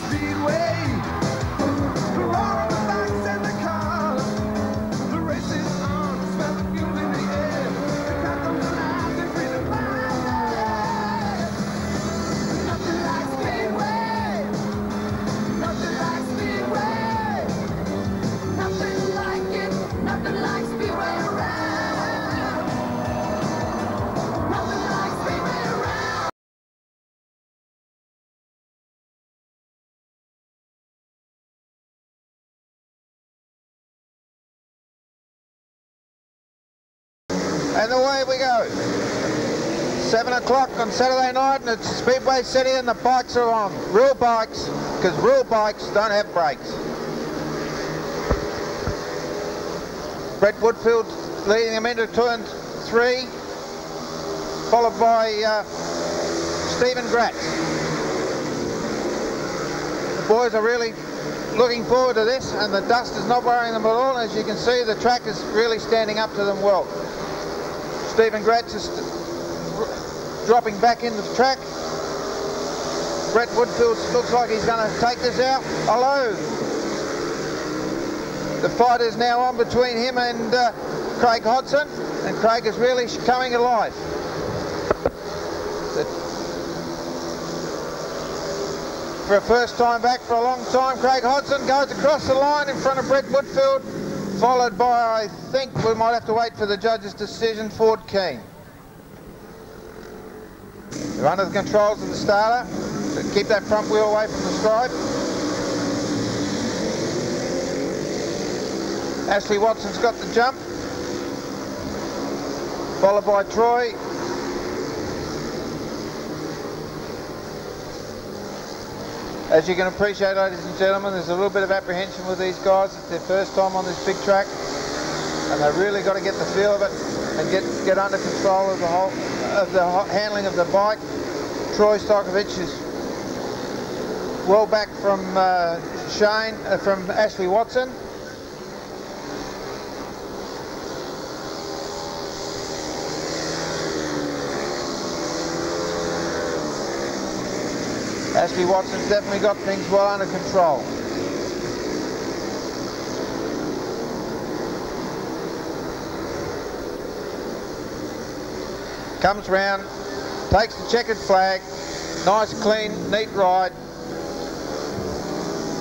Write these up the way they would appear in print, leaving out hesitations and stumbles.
Speedway. The roar of the bikes and the cars. The race is on, smell the fuel in the air. The crowd comes alive, they free to fly. Nothing like Speedway. Nothing like Speedway. Nothing like it. Nothing like Speedway around. Nothing like Speedway around. And away we go. 7 o'clock on Saturday night and it's Speedway City and the bikes are on. Real bikes, because real bikes don't have brakes. Brett Woodfield leading them into turn 3, followed by Stephen Gratz. The boys are really looking forward to this and the dust is not worrying them at all. As you can see, the track is really standing up to them well. Stephen Gratz is dropping back into the track. Brett Woodfield looks like he's going to take this out. Hello. The fight is now on between him and Craig Hodson, and Craig is really coming alive. For a first time back for a long time, Craig Hodson goes across the line in front of Brett Woodfield, followed by, I think we might have to wait for the judge's decision, Ford Keane. They're under the controls of the starter, so keep that front wheel away from the stripe. Ashley Watson's got the jump, followed by Troy. As you can appreciate, ladies and gentlemen, there's a little bit of apprehension with these guys. It's their first time on this big track, and they've really got to get the feel of it and get under control of the handling of the bike. Troy Stojkovic is well back from from Ashley Watson. Ashley Watson's definitely got things well under control. Comes round, takes the checkered flag, nice, clean, neat ride,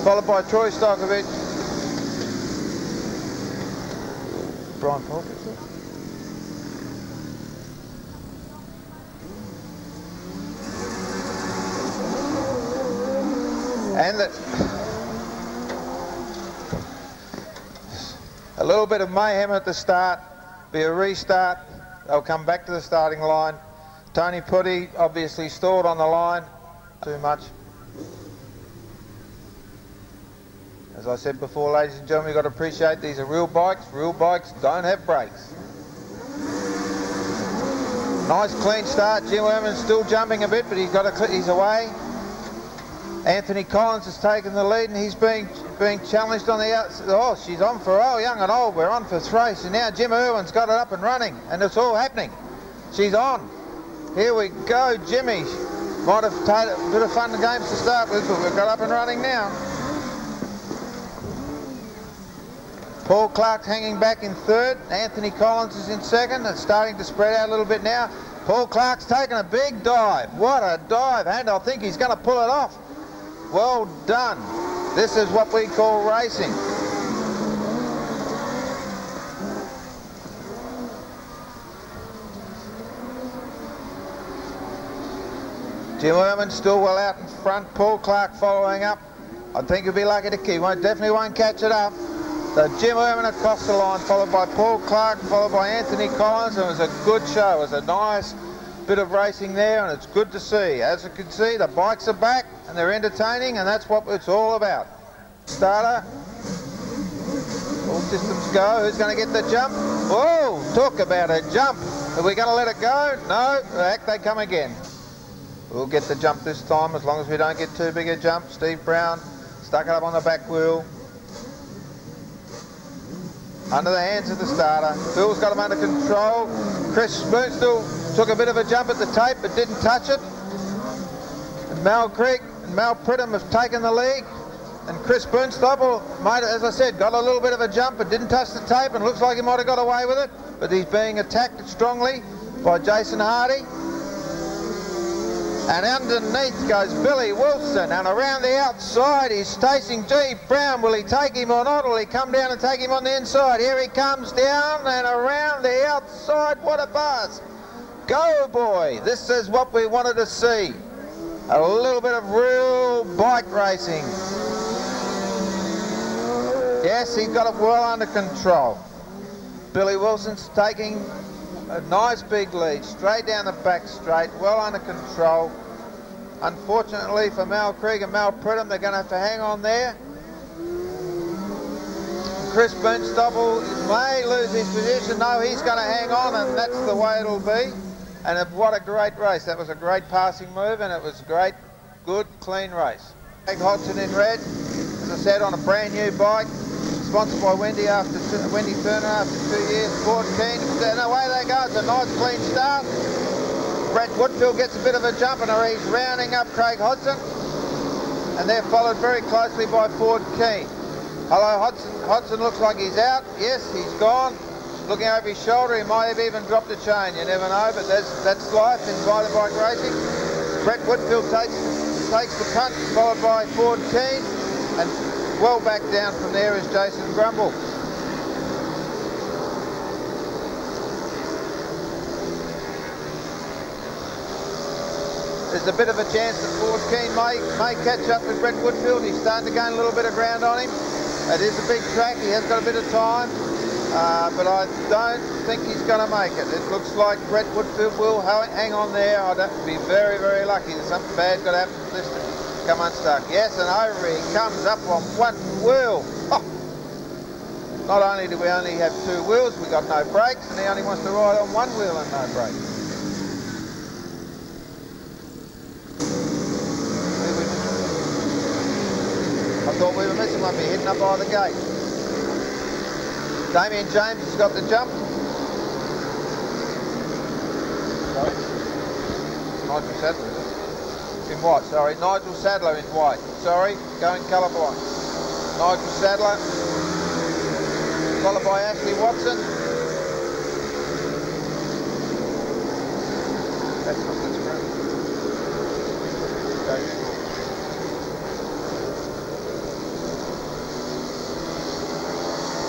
followed by Troy Stojkovic. Brian Falk, is it? And a little bit of mayhem at the start, be a restart. They'll come back to the starting line. Tony Putty obviously stalled on the line too much. As I said before, ladies and gentlemen, you've got to appreciate these are real bikes. Real bikes don't have brakes. Nice clean start. Jim Werman's still jumping a bit, but he's away. Anthony Collins has taken the lead and he's being challenged on the outside. Oh, she's on for young and old. We're on for 3. So now Jim Irwin's got it up and running and it's all happening. She's on. Here we go, Jimmy. Might have had a bit of fun and games to start with, but we've got up and running now. Paul Clark hanging back in 3rd. Anthony Collins is in 2nd. It's starting to spread out a little bit now. Paul Clark's taken a big dive. What a dive, and I think he's going to pull it off. Well done. This is what we call racing. Jim Irwin still well out in front. Paul Clark following up. I think he'll be lucky to keep. Definitely won't catch it up. So Jim Irwin across the line, followed by Paul Clark, followed by Anthony Collins. It was a good show. It was a nice bit of racing there, and it's good to see. As you can see, the bikes are back and they're entertaining, and that's what it's all about. Starter, all systems go. Who's going to get the jump? Whoa, talk about a jump. Are we going to let it go? No, back they come again. We'll get the jump this time as long as we don't get too big a jump. Steve Brown stuck it up on the back wheel. Under the hands of the starter. Phil's got him under control. Chris Spoon still took a bit of a jump at the tape but didn't touch it. And Mal Creek and Mal Pridham have taken the lead. And Chris Burnstopple, as I said, got a little bit of a jump but didn't touch the tape and looks like he might have got away with it. But he's being attacked strongly by Jason Hardy. And underneath goes Billy Wilson, and around the outside is chasing G. Brown. Will he take him or not? Will he come down and take him on the inside? Here he comes down and around the outside. What a buzz. Go, boy. This is what we wanted to see. A little bit of real bike racing. Yes, he's got it well under control. Billy Wilson's taking a nice big lead, straight down the back straight, well under control. Unfortunately for Mal Creek and Mal Pridham, they're going to have to hang on there. Chris Burnstopple may lose his position. No, he's going to hang on, and that's the way it'll be. And what a great race. That was a great passing move, and it was a great, good, clean race. Craig Hodgson in red, as I said, on a brand new bike. Sponsored by Wendy Turner after 2 years. Ford Keen, and away they go. It's a nice clean start. Brett Woodfield gets a bit of a jump and he's rounding up Craig Hodgson. And they're followed very closely by Ford Keen. Hello, Hodgson looks like he's out. Yes, he's gone. Looking over his shoulder, he might have even dropped a chain. You never know, but that's life in bike racing. Brett Woodfield takes the punt, followed by Ford Keen. And well back down from there is Jason Grumble. There's a bit of a chance that Ford Keen may catch up with Brett Woodfield. He's starting to gain a little bit of ground on him. It is a big track, he has got a bit of time, but I don't think he's going to make it. It looks like Brett Woodfield will hang on there. I'd have to be very, very lucky. There's something bad got to happen to this to come unstuck. Yes, and over he comes up on one wheel. Oh. Not only do we only have two wheels, we got no brakes, and he only wants to ride on one wheel and no brakes. I thought we were missing one, be hidden up by the gate. Damien James has got the jump. Sorry. Nigel Sadler, is it? In white, sorry. Nigel Sadler in white. Sorry, going colourblind. Nigel Sadler, followed by Ashley Watson. That's not the screen. Okay.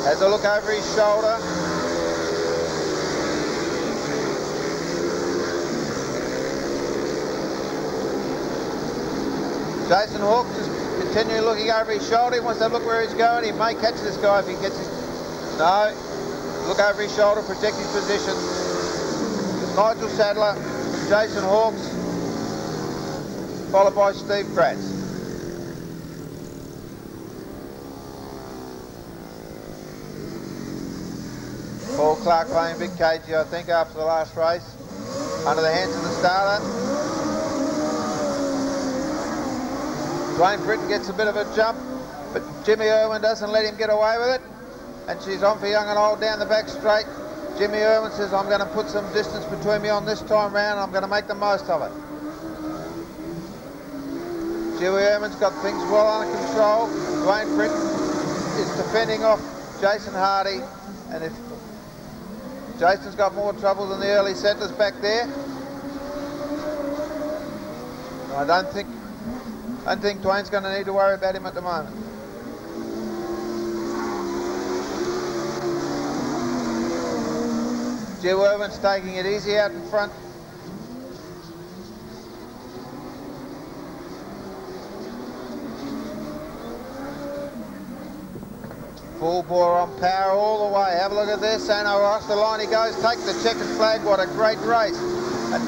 Has a look over his shoulder. Jason Hawkes is continually looking over his shoulder. He wants to look where he's going. He may catch this guy if he gets it. No. Look over his shoulder, protect his position. Nigel Sadler, Jason Hawkes, followed by Steve Kratz. Paul Clark playing big cagey, I think, after the last race. Under the hands of the starter. Dwayne Britton gets a bit of a jump, but Jimmy Irwin doesn't let him get away with it. And she's on for young and old down the back straight. Jimmy Irwin says, I'm going to put some distance between me on this time round. I'm going to make the most of it. Jimmy Irwin's got things well under control. Dwayne Britton is defending off Jason Hardy. And if Jason's got more trouble than the early settlers back there, I don't think Dwayne's going to need to worry about him at the moment. Jill Irwin's taking it easy out in front. Full bore on power all the way. Have a look at this. And across the line he goes. Takes the checkered flag. What a great race. And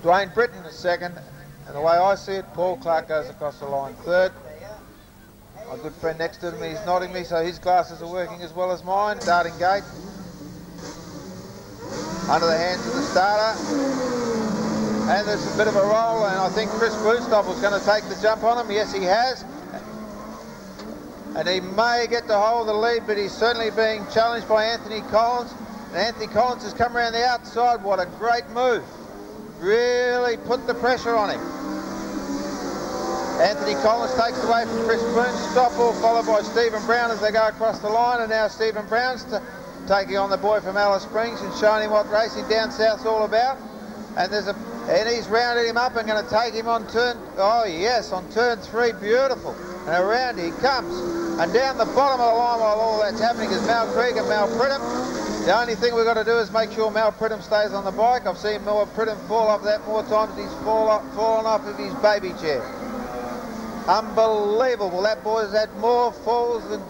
Dwayne Britton is second. And the way I see it, Paul Clark goes across the line third. My good friend next to me is nodding me, so his glasses are working as well as mine. Starting gate. Under the hands of the starter. And there's a bit of a roll, and I think Chris Burnstopple's going to take the jump on him. Yes, he has. And he may get to hold the lead, but he's certainly being challenged by Anthony Collins. And Anthony Collins has come around the outside. What a great move. really put the pressure on him. Anthony Collins takes away from Chris Boone. Stoppel followed by Stephen Brown as they go across the line, and now Stephen Brown's taking on the boy from Alice Springs and showing him what racing down south's all about. And he's rounded him up and going to take him on turn, oh yes, on turn 3, beautiful. And around he comes. And down the bottom of the line while all that's happening is Mal Krieg and Mal Pridham. The only thing we've got to do is make sure Mal Pridham stays on the bike. I've seen Mal Pridham fall off that more times than he's fallen off of his baby chair. Unbelievable. That boy's had more falls than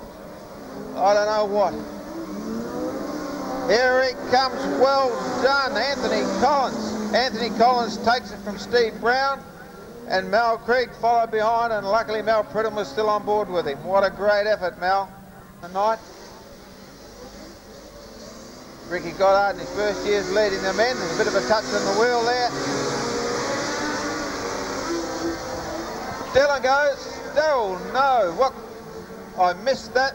I don't know what. Here he comes. Well done, Anthony Collins. Anthony Collins takes it from Steve Brown, and Mal Krieg followed behind, and luckily Mal Pridham was still on board with him. What a great effort, Mal, tonight. Ricky Goddard in his first year's leading the men. There's a bit of a touch on the wheel there. Dylan goes. Oh no, what? I missed that.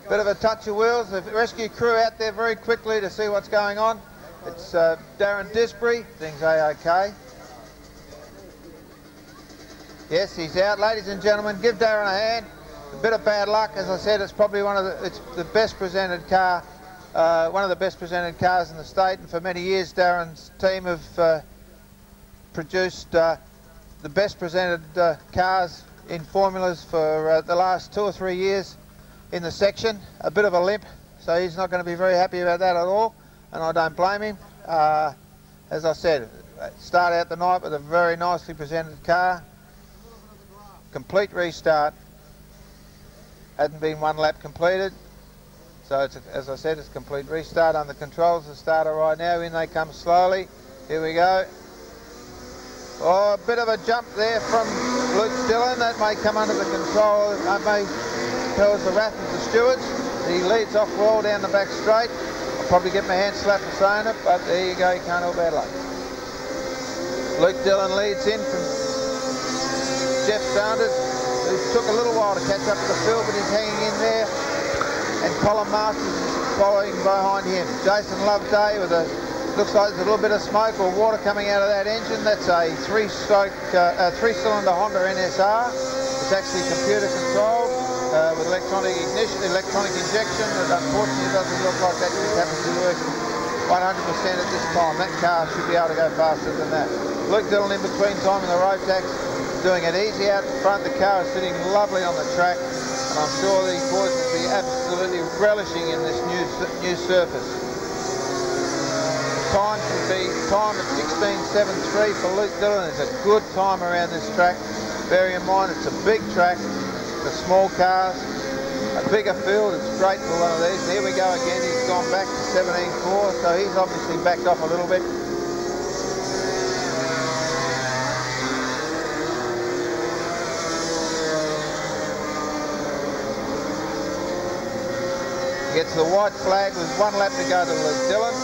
Bit of a touch of wheels. The rescue crew out there very quickly to see what's going on. It's Darren Disbury. Things A-OK. Yes, he's out. Ladies and gentlemen, give Darren a hand. A bit of bad luck. As I said, it's probably it's the best presented car, one of the best presented cars in the state. And for many years, Darren's team have produced the best presented cars in formulas for the last 2 or 3 years in the section. A bit of a limp, so he's not going to be very happy about that at all, and I don't blame him. As I said, start out the night with a very nicely presented car. Complete restart. Hadn't been 1 lap completed, so it's, as I said, it's a complete restart. Under controls the starter right now. In they come slowly. Here we go. Oh, a bit of a jump there from Luke Dillon. That may come under the control. That may tells the wrath of the stewards. He leads off well down the back straight. I'll probably get my hand slapped for saying it, but there you go, you can't help bad luck. Luke Dillon leads in from Jeff Sanders, who took a little while to catch up to the field, but he's hanging in there. And Colin Masters is following behind him. Jason Loveday with a, looks like there's a little bit of smoke or water coming out of that engine. That's a three-cylinder Honda NSR. It's actually computer controlled. With electronic ignition, electronic injection, that unfortunately doesn't look like that just happens to work 100% at this time. That car should be able to go faster than that. Luke Dillon in between time in the road tax, doing it easy out in front. The car is sitting lovely on the track, and I'm sure these boys will be absolutely relishing in this new surface. The time should be time at 16.73 for Luke Dillon. It's a good time around this track. Bear in mind it's a big track. The small cars, a bigger field, it's great for one of these. Here we go again, he's gone back to 17.4, so he's obviously backed off a little bit. He gets the white flag with 1 lap to go to Luke Dillon.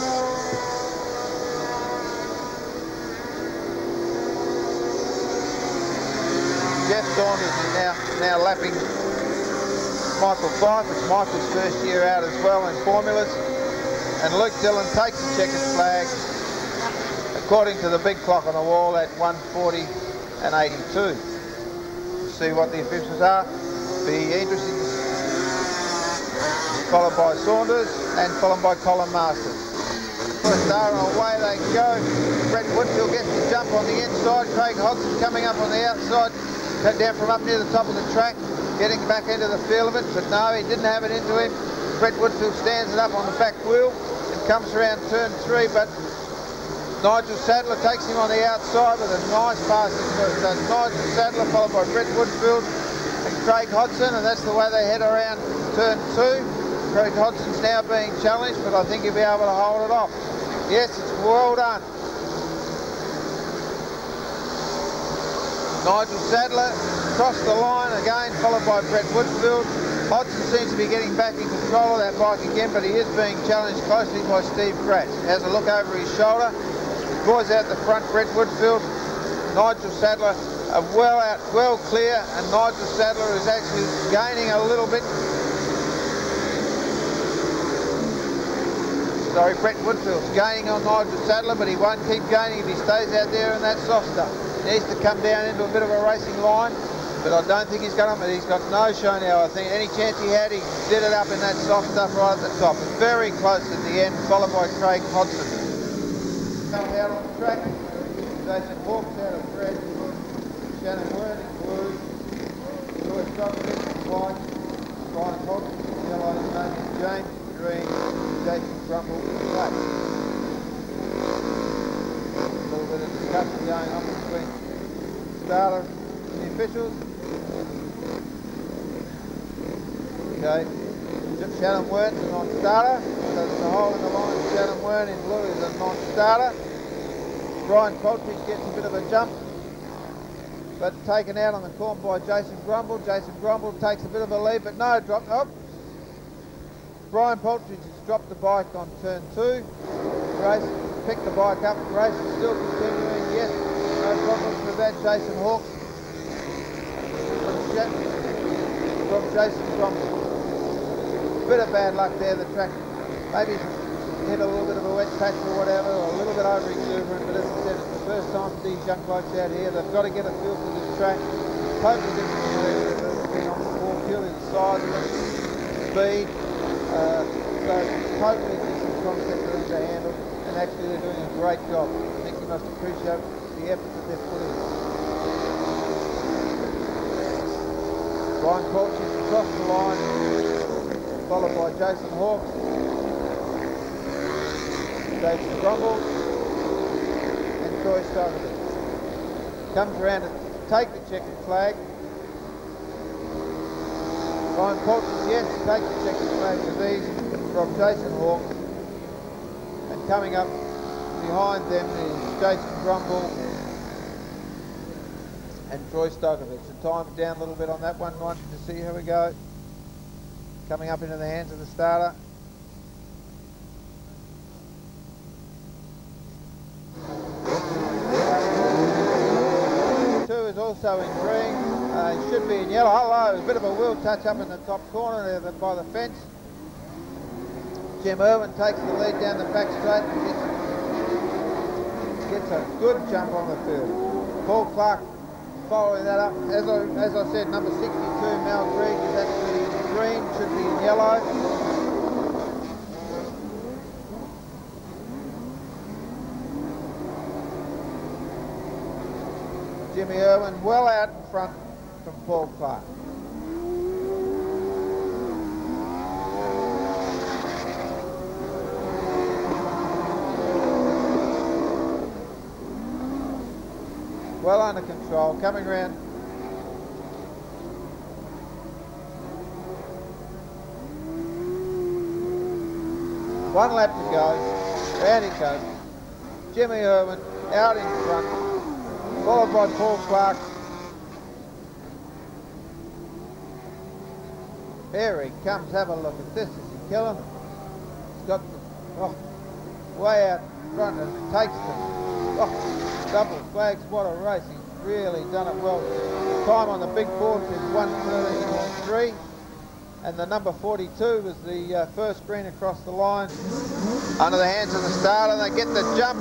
Jeff Saunders is now lapping Michael Fife. It's Michael's first year out as well in formulas. And Luke Dillon takes the checkered flag, according to the big clock on the wall, at 1:40 and 82. We'll see what the officials are. Be interesting. Followed by Saunders and followed by Colin Masters. First star, and away they go. Brett Woodfield gets the jump on the inside. Craig Hodson coming up on the outside. Down from up near the top of the track, getting back into the feel of it, but no, he didn't have it into him. Brett Woodfield stands it up on the back wheel and comes around turn 3, but Nigel Sadler takes him on the outside with a nice passing first. So Nigel Sadler followed by Brett Woodfield and Craig Hodson, and that's the way they head around turn 2. Craig Hodson's now being challenged, but I think he'll be able to hold it off. Yes, it's well done. Nigel Sadler crossed the line again, followed by Brett Woodfield. Hodson seems to be getting back in control of that bike again, but he is being challenged closely by Steve Gratz. He has a look over his shoulder. The boys out the front, Brett Woodfield, Nigel Sadler are well out, well clear, and Nigel Sadler is actually gaining a little bit. Sorry, Brett Woodfield's gaining on Nigel Sadler, but he won't keep gaining if he stays out there in that soft stuff. He needs to come down into a bit of a racing line, but I don't think he's going to. He's got no show now, I think. Any chance he had, he did it up in that soft stuff right at the top. Very close at the end, followed by Craig Hodson. Coming out on the track, Jason Hawks out of red, Shannon Wern in blue, Lewis Douglas in white, Brian Hodson in yellow, his name is James green, Jason Grumble in black. A little bit of discussion going on between starter and the officials. Okay, Shannon Wern's a non-starter, so there's a hole in the line. Shannon Wern in blue is a non-starter. Brian Coltree gets a bit of a jump, but taken out on the corner by Jason Grumble. Jason Grumble takes a bit of a lead, but no, drop. Oh. Brian Poltridge has dropped the bike on turn 2. Grace picked the bike up. Grace is still continuing. Yes, no problems with that. Jason Hawks from Jason Grumble. Bit of bad luck there. The track maybe hit a little bit of a wet patch or whatever, or a little bit over exuberant. But as I said, it's the first time for these young blokes out here. They've got to get a feel for this track. Totally different to they've been on before, purely the size of it, speed. So totally different concept for them to handle, and actually they're doing a great job. I think you must appreciate the effort that they've put in. Brian Coltrane across the line, followed by Jason Hawks, Jason Grumble, and Troy Stockton. Comes around to take the checkered flag. Brian Coltrane, yes, take the checkered flag with ease from Jason Hawks. And coming up behind them is Jason Grumble and Troy Stokovich. The time's down a little bit on that one. Nice to see how we go. Coming up into the hands of the starter. Two is also in green. He should be in yellow. Hello, a bit of a wheel touch up in the top corner there by the fence. Jim Irwin takes the lead down the back straight and gets a good jump on the field. Paul Clark following that up. As I said, number 62, Mal Green, is actually in green, should be in yellow. Jimmy Irwin well out in front from Paul Clark. Well under control, coming round. One lap to go, round he goes. Jimmy Irwin out in front, followed by Paul Clark. Here he comes, have a look at this. Is he killing him? He's got the way out in front and takes them. Double flags, what a race. He's really done it well. Time on the big board is 1:13.3, and the number 42 was the first green across the line. Under the hands of the starter, they get the jump,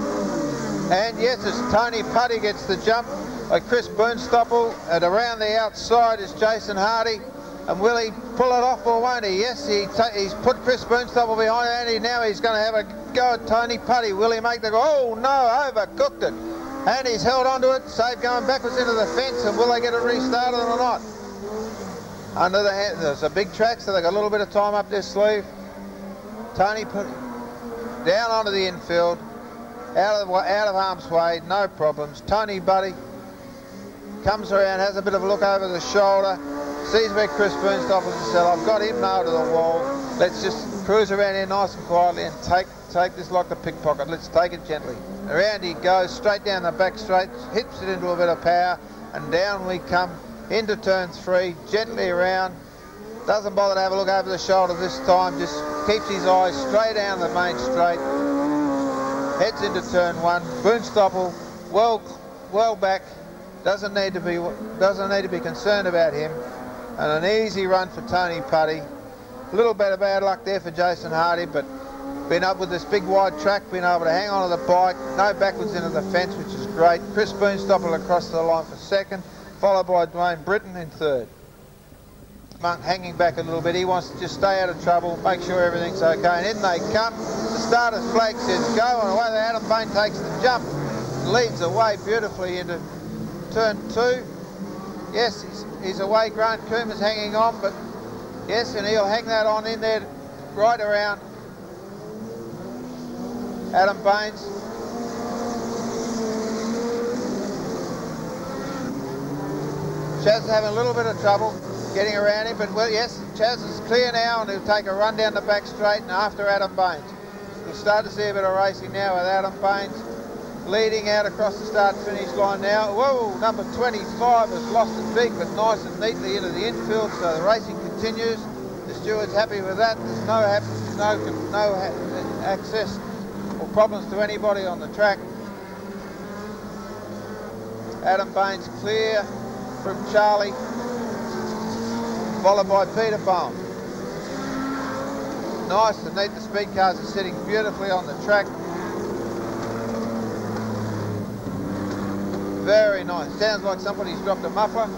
and yes, it's Tony Putty gets the jump by Chris Burnstopple, and around the outside is Jason Hardy. And will he pull it off or won't he? Yes, he's put Chris Burnstopple behind, and now he's going to have a go at Tony Putty. Will he make the go? Oh no, overcooked it. And he's held onto it, saved going backwards into the fence, and will they get it restarted or not? Under the hand, there's a big track, so they've got a little bit of time up their sleeve. Tony put down onto the infield, out of harm's way, no problems. Tony Buddy comes around, has a bit of a look over the shoulder, sees where Chris Burnstopple is and said, I've got him nailed to the wall. Let's just cruise around here nice and quietly and take this like a pickpocket. Let's take it gently. Around he goes, straight down the back straight, hits it into a bit of power, and down we come into turn 3, gently around. Doesn't bother to have a look over the shoulder this time, just keeps his eyes straight down the main straight. Heads into turn 1. Burnstopple well back, doesn't need to be concerned about him, and an easy run for Tony Putty. A little bit of bad luck there for Jason Hardy, but Been up with this big wide track, been able to hang on to the bike, no backwards into the fence, which is great. Chris Boonstopper across the line for second, followed by Dwayne Britton in third. Monk hanging back a little bit, he wants to just stay out of trouble, make sure everything's okay, and in they come. The starter's flag says go, and away Adam Bain takes the jump, leads away beautifully into turn 2. Yes, he's away, Grant Coomer's hanging on, but yes, and he'll hang that on in there right around Adam Baines. Chaz is having a little bit of trouble getting around him, but well, yes, Chaz is clear now, and he'll take a run down the back straight and after Adam Baines. We'll start to see a bit of racing now with Adam Baines leading out across the start-finish line now. Whoa, number 25 has lost it big, but nice and neatly into the infield, so the racing continues. The steward's happy with that. There's no access or problems to anybody on the track. Adam Baines clear from Charlie, followed by Peter Bowen. Nice and neat, the Speedcars are sitting beautifully on the track. Very nice, sounds like somebody's dropped a muffler.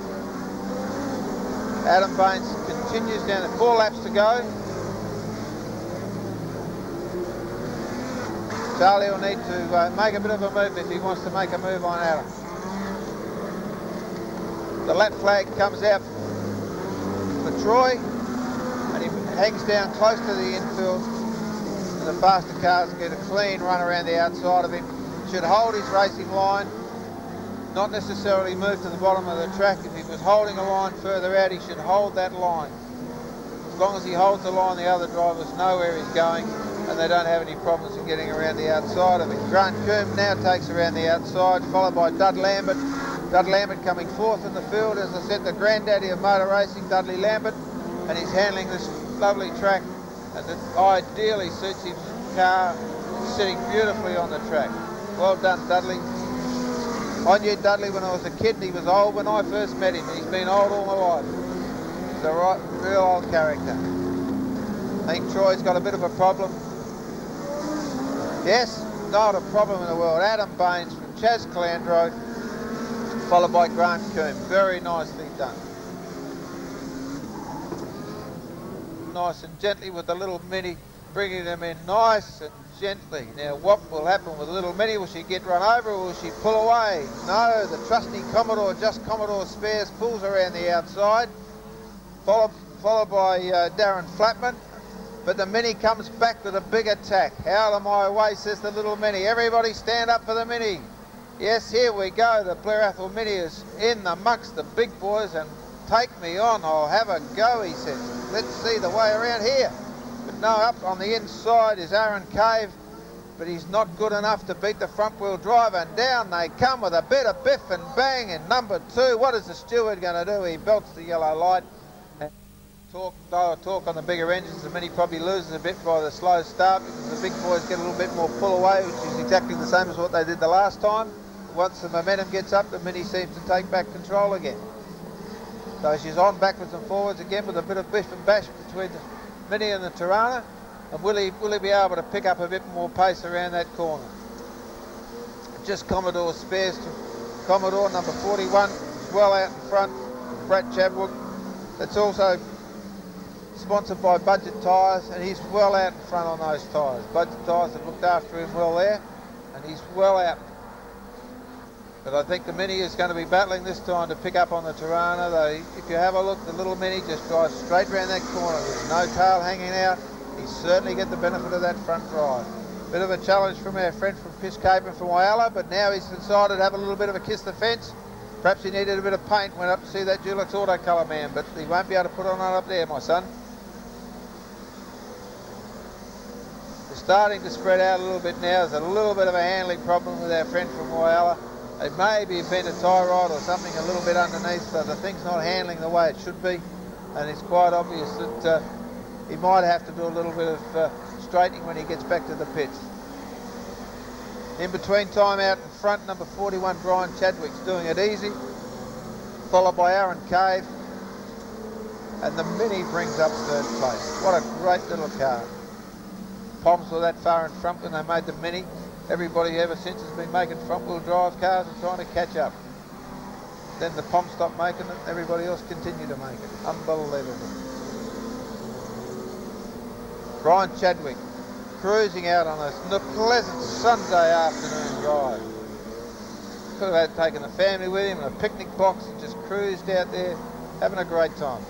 Adam Baines continues down to 4 laps to go. Charlie will need to make a bit of a move if he wants to make a move on Adam. The lap flag comes out for Troy, and he hangs down close to the infield, and the faster cars get a clean run around the outside of him. Should hold his racing line, not necessarily move to the bottom of the track. If he was holding a line further out, he should hold that line. As long as he holds the line, the other drivers know where he's going, and they don't have any problems in getting around the outside of him. Grant Coombe now takes around the outside, followed by Dud Lambert. Dud Lambert coming 4th in the field, as I said, the granddaddy of motor racing, Dudley Lambert, and he's handling this lovely track, and it ideally suits his car, sitting beautifully on the track. Well done, Dudley. I knew Dudley when I was a kid, and he was old when I first met him. He's been old all my life. He's a real old character. I think Troy's got a bit of a problem. Yes, not a problem in the world. Adam Baines from Chaz Calandro, followed by Grant Coombe. Very nicely done. Nice and gently with the little Mini, bringing them in nice and gently. Now what will happen with the little Mini? Will she get run over or will she pull away? No, the trusty Commodore, just Commodore Spares, pulls around the outside, followed by Darren Flatman. But the Mini comes back with a big attack. Out of my way, says the little Mini. Everybody stand up for the Mini. Yes, here we go. The Blair Athol Mini is in amongst the big boys, and take me on, I'll have a go, he says. Let's see the way around here. But no, up on the inside is Aaron Cave, but he's not good enough to beat the front wheel drive, and down they come with a bit of biff and bang in number 2. What is the steward going to do? He belts the yellow light. Talk on the bigger engines. The Mini probably loses a bit by the slow start, because the big boys get a little bit more pull away, which is exactly the same as what they did the last time. Once the momentum gets up, the Mini seems to take back control again. So she's on backwards and forwards again with a bit of biff and bash between the Mini and the Tirana. And will he be able to pick up a bit more pace around that corner? Just Commodore Spares to Commodore, number 41, well out in front, Brett Chadwick. That's also sponsored by Budget Tyres, and he's well out in front on those tyres. Budget Tyres have looked after him well there, and he's well out. But I think the Mini is going to be battling this time to pick up on the Tirana. If you have a look, the little Mini just drives straight around that corner with no tail hanging out. He certainly get the benefit of that front drive. Bit of a challenge from our friend from Piscapen from Whyalla, but now he's decided to have a little bit of a kiss the fence. Perhaps he needed a bit of paint, went up to see that Dulux Auto Colour man, but he won't be able to put on up there, my son. They're starting to spread out a little bit now. There's a little bit of a handling problem with our friend from Whyalla. It may be a bent a tie rod or something a little bit underneath, so the thing's not handling the way it should be, and it's quite obvious that he might have to do a little bit of straightening when he gets back to the pits. In between time out in front, number 41, Brian Chadwick's doing it easy, followed by Aaron Cave, and the Mini brings up 3rd place. What a great little car. Poms were that far in front when they made the Mini. Everybody ever since has been making front-wheel drive cars and trying to catch up. Then the Poms stopped making it, everybody else continued to make it. Unbelievable. Brian Chadwick cruising out on a pleasant Sunday afternoon drive. Could have taken the family with him in a picnic box and just cruised out there, having a great time.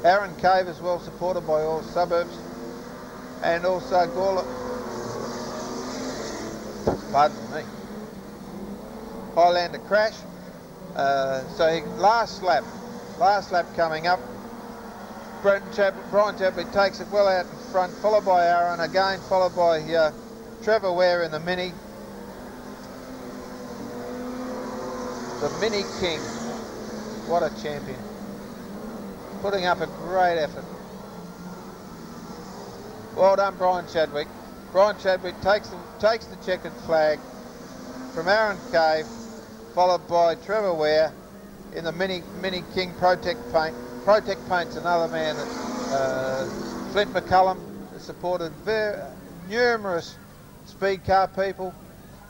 Aaron Cave is well supported by all suburbs, and also Gawler, pardon me, Highlander crash. Last lap coming up. Brian Chadwick takes it well out in front, followed by Aaron, again followed by Trevor Ware in the Mini. The Mini King, what a champion. Putting up a great effort. Well done, Brian Chadwick. Brian Chadwick takes the checkered flag from Aaron Cave, followed by Trevor Ware in the Mini King Protect Paint. Protect Paint's another man that Flint McCullum has supported numerous speed car people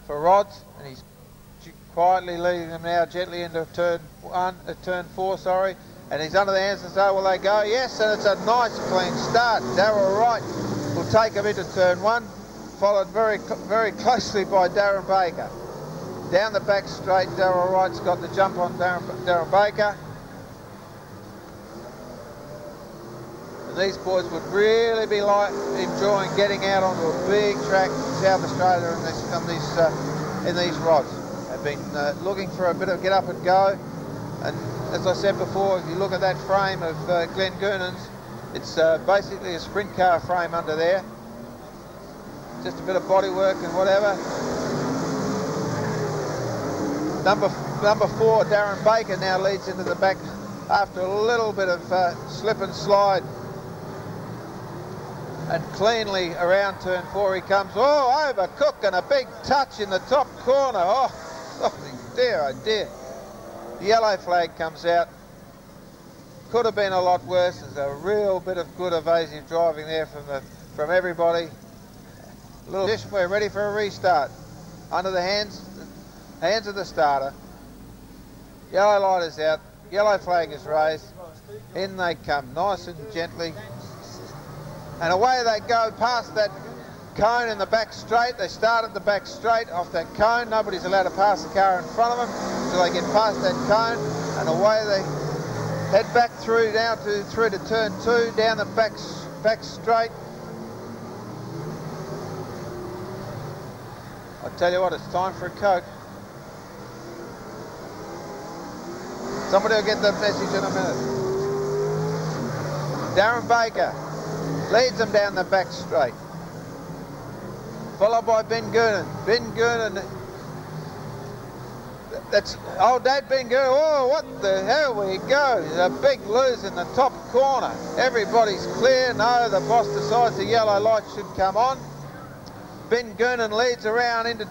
for rods, and he's quietly leading them now gently into turn 4, sorry. And he's under the hands and say, will they go? Yes, and it's a nice clean start. Darryl Wright will take him into turn 1, followed very closely by Darren Baker. Down the back straight, Darryl Wright's got the jump on Darren Baker. And these boys would really be enjoying getting out onto a big track in South Australia in these rods. They've been looking for a bit of get up and go. And as I said before, if you look at that frame of Glenn Goonan's, it's basically a sprint car frame under there. Just a bit of body work and whatever. Number 4, Darren Baker, now leads into the back after a little bit of slip and slide. And cleanly around turn 4 he comes. Oh, over Cook and a big touch in the top corner. Oh dear, oh dear. The yellow flag comes out. Could have been a lot worse. There's a real bit of good evasive driving there from everybody. We're ready for a restart. Under the hands of the starter. Yellow light is out. Yellow flag is raised. In they come, nice and gently. And away they go past that cone in the back straight. They start at the back straight off that cone. Nobody's allowed to pass the car in front of them until they get past that cone, and away they head back through to turn 2, down the back straight. I tell you what, it's time for a Coke. Somebody will get the message in a minute. Darren Baker leads them down the back straight, followed by Ben Goonan. Ben Goonan, that's old Dad Ben Goonan. Oh, what the hell we go. There's a big lose in the top corner. Everybody's clear. No, the boss decides the yellow light should come on. Ben Goonan leads around into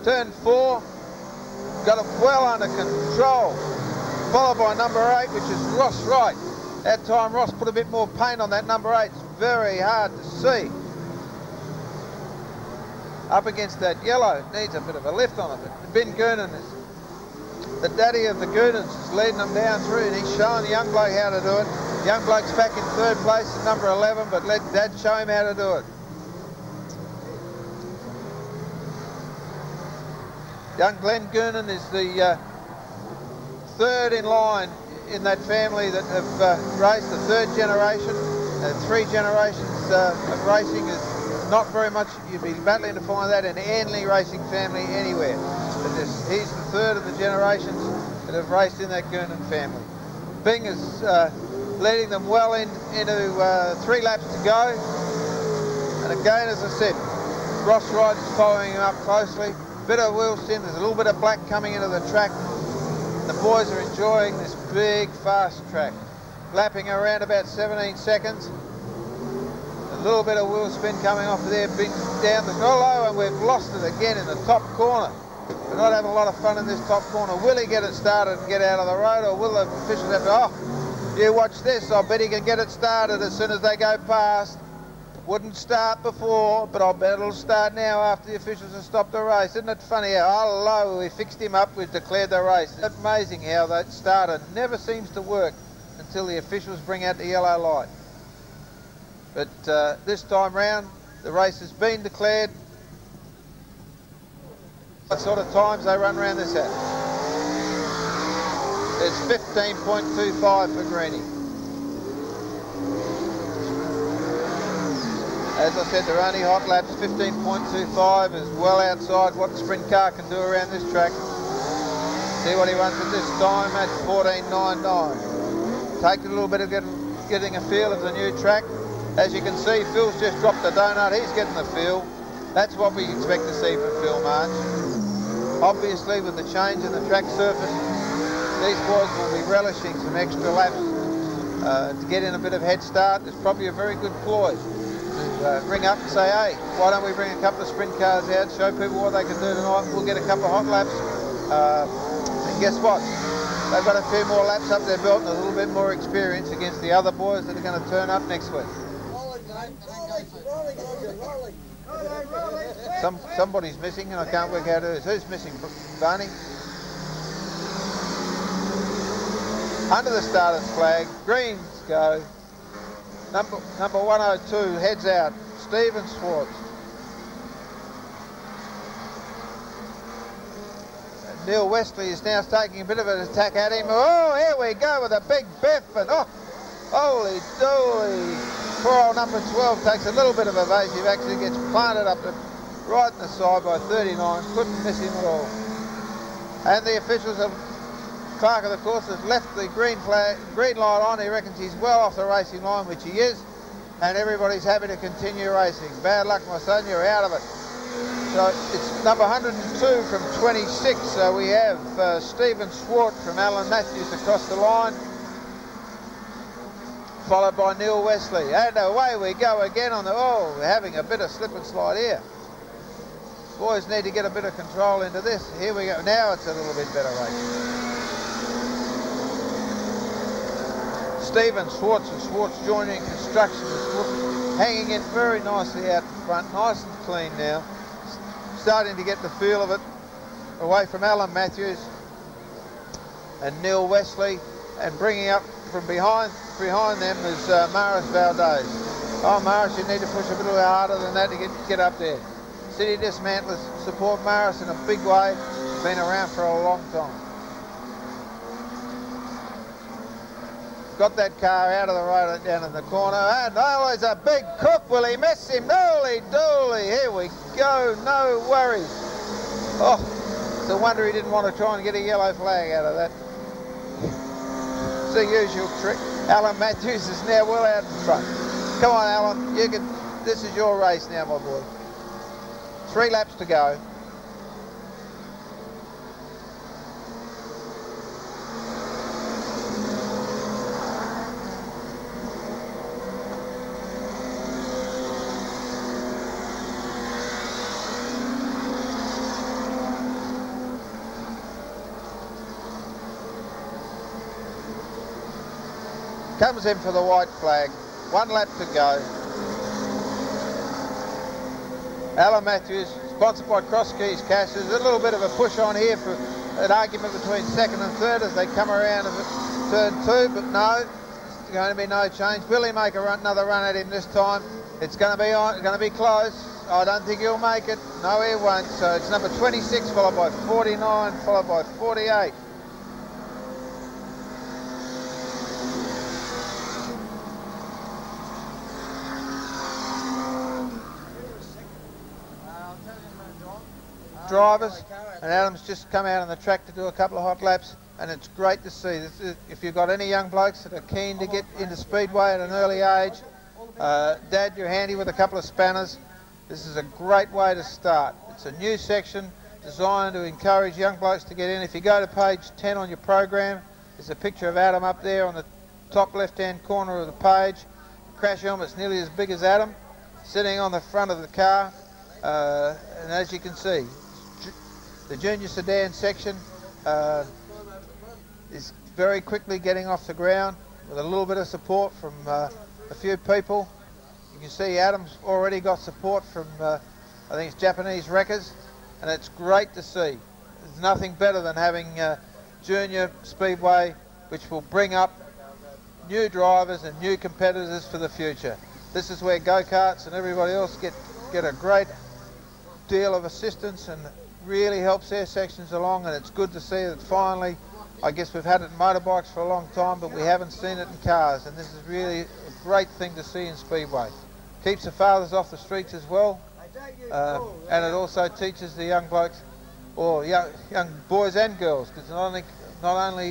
turn 4. Got it well under control. Followed by number 8, which is Ross Wright. That time Ross put a bit more paint on that number 8. It's very hard to see. Up against that yellow, needs a bit of a lift on it. But Ben Goonan is the daddy of the Goonans, is leading them down through, and he's showing the young bloke how to do it. The young bloke's back in 3rd place at number 11, but let Dad show him how to do it. Young Glenn Goonan is the 3rd in line in that family that have raced, the 3rd generation. 3 generations of racing is not very much. You'd be battling to find that in any racing family anywhere. But he's the 3rd of the generations that have raced in that Goonan family. Bing is leading them well into 3 laps to go. And again, as I said, Ross Wright is following him up closely. Bit of wheel spin, there's a little bit of black coming into the track. The boys are enjoying this big, fast track. Lapping around about 17 seconds. A little bit of wheel spin coming off of there, Bing's down the hollow, and we've lost it again in the top corner. We're not having a lot of fun in this top corner. Will he get it started and get out of the road, or will the officials have to, oh, you watch this, I bet he can get it started as soon as they go past. Wouldn't start before, but I'll bet it'll start now after the officials have stopped the race. Isn't it funny how, hello, we fixed him up, we've declared the race. It's amazing how that starter never seems to work until the officials bring out the yellow light. But this time round, the race has been declared. What sort of times they run around this at? It's 15.25 for Greenie. As I said, they're only hot laps. 15.25 is well outside what the sprint car can do around this track. See what he runs at this time at 14.99. Take a little bit of getting a feel of the new track. As you can see, Phil's just dropped the donut. He's getting the feel. That's what we expect to see from Phil March. Obviously, with the change in the track surface, these boys will be relishing some extra laps to get in a bit of head start. It's probably a very good ploy to ring up and say, hey, why don't we bring a couple of sprint cars out, show people what they can do tonight, we'll get a couple of hot laps. And guess what? They've got a few more laps up their belt and a little bit more experience against the other boys that are going to turn up next week. Somebody's missing and I can't work out who it is. Who's missing, Barney? Under the starter's flag, greens go. Number 102 heads out, Stephen Schwartz. And Neil Wesley is now taking a bit of an attack at him. Oh, here we go with a big biff, and oh, holy dooly. Poor old number 12 takes a little bit of evasive, actually gets planted up right in the side by 39, couldn't miss him at all. And the officials have, Clark of the course has left the green light on. He reckons he's well off the racing line, which he is, and everybody's happy to continue racing. Bad luck, my son, you're out of it. So it's number 102 from 26, so we have Stephen Swart from Alan Matthews across the line, followed by Neil Wesley. And away we go again on the, oh, we're having a bit of slip and slide here. Boys need to get a bit of control into this. Here we go. Now it's a little bit better racing. Stephen Schwartz and Schwartz joining construction. Hanging in very nicely out in front. Nice and clean now. Starting to get the feel of it. Away from Alan Matthews and Neil Wesley. And bringing up from behind them is Maris Valdez. Oh, Maris, you need to push a little harder than that to get up there. City Dismantlers support Maris in a big way. Been around for a long time. Got that car out of the road down in the corner. And oh, there's a big cook. Will he miss him? Holy dooly. Here we go. No worries. Oh, it's a wonder he didn't want to try and get a yellow flag out of that. It's the usual trick. Alan Matthews is now well out in front. Come on, Alan. You can. This is your race now, my boy. 3 laps to go. Comes in for the white flag. 1 lap to go. Alan Matthews, sponsored by Cross Keys Cash. There's a little bit of a push on here for an argument between second and third as they come around turn 2, but no, it's going to be no change. Will he make another run at him this time? It's going to be close. I don't think he'll make it. No, he won't. So it's number 26 followed by 49, followed by 48. Drivers, and Adam's just come out on the track to do a couple of hot laps, and it's great to see. If you've got any young blokes that are keen to get into Speedway at an early age, Dad, you're handy with a couple of spanners. This is a great way to start. It's a new section designed to encourage young blokes to get in. If you go to page 10 on your program, there's a picture of Adam up there on the top left-hand corner of the page. Crash helmet's nearly as big as Adam, sitting on the front of the car, and as you can see, The junior sedan section is very quickly getting off the ground with a little bit of support from a few people. You can see Adam's already got support from, I think it's Japanese wreckers, and it's great to see. There's nothing better than having junior Speedway, which will bring up new drivers and new competitors for the future. This is where go-karts and everybody else get a great deal of assistance, and really helps their sections along, and it's good to see that finally, I guess we've had it in motorbikes for a long time, but we haven't seen it in cars, and this is really a great thing to see in Speedway. Keeps the fathers off the streets as well, and it also teaches the young blokes, or young boys and girls, because not only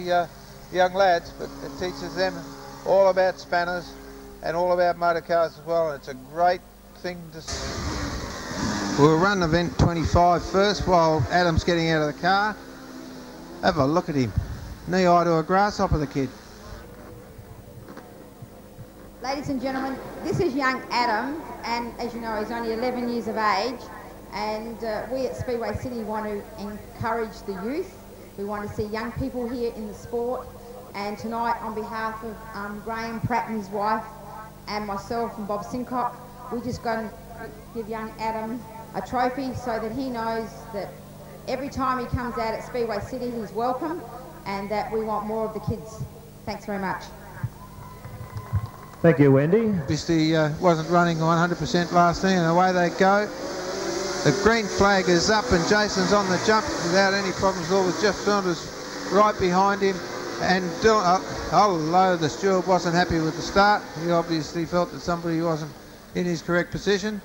young lads, but it teaches them all about spanners and all about motor cars as well, and it's a great thing to see. We'll run event 25 first while Adam's getting out of the car. Have a look at him. Knee high to a grasshopper, the kid. Ladies and gentlemen, this is young Adam, and as you know, he's only 11 years of age, and we at Speedway City want to encourage the youth. We want to see young people here in the sport, and tonight on behalf of Graham Pratt and his wife and myself and Bob Sincock, we're just going to give young Adam a trophy so that he knows that every time he comes out at Speedway City he's welcome, and that we want more of the kids. Thanks very much. Thank you, Wendy. Obviously wasn't running 100% last thing, and away they go. The green flag is up and Jason's on the jump without any problems at all, with Jeff Saunders right behind him. And Dylan, although the steward wasn't happy with the start, he obviously felt that somebody wasn't in his correct position.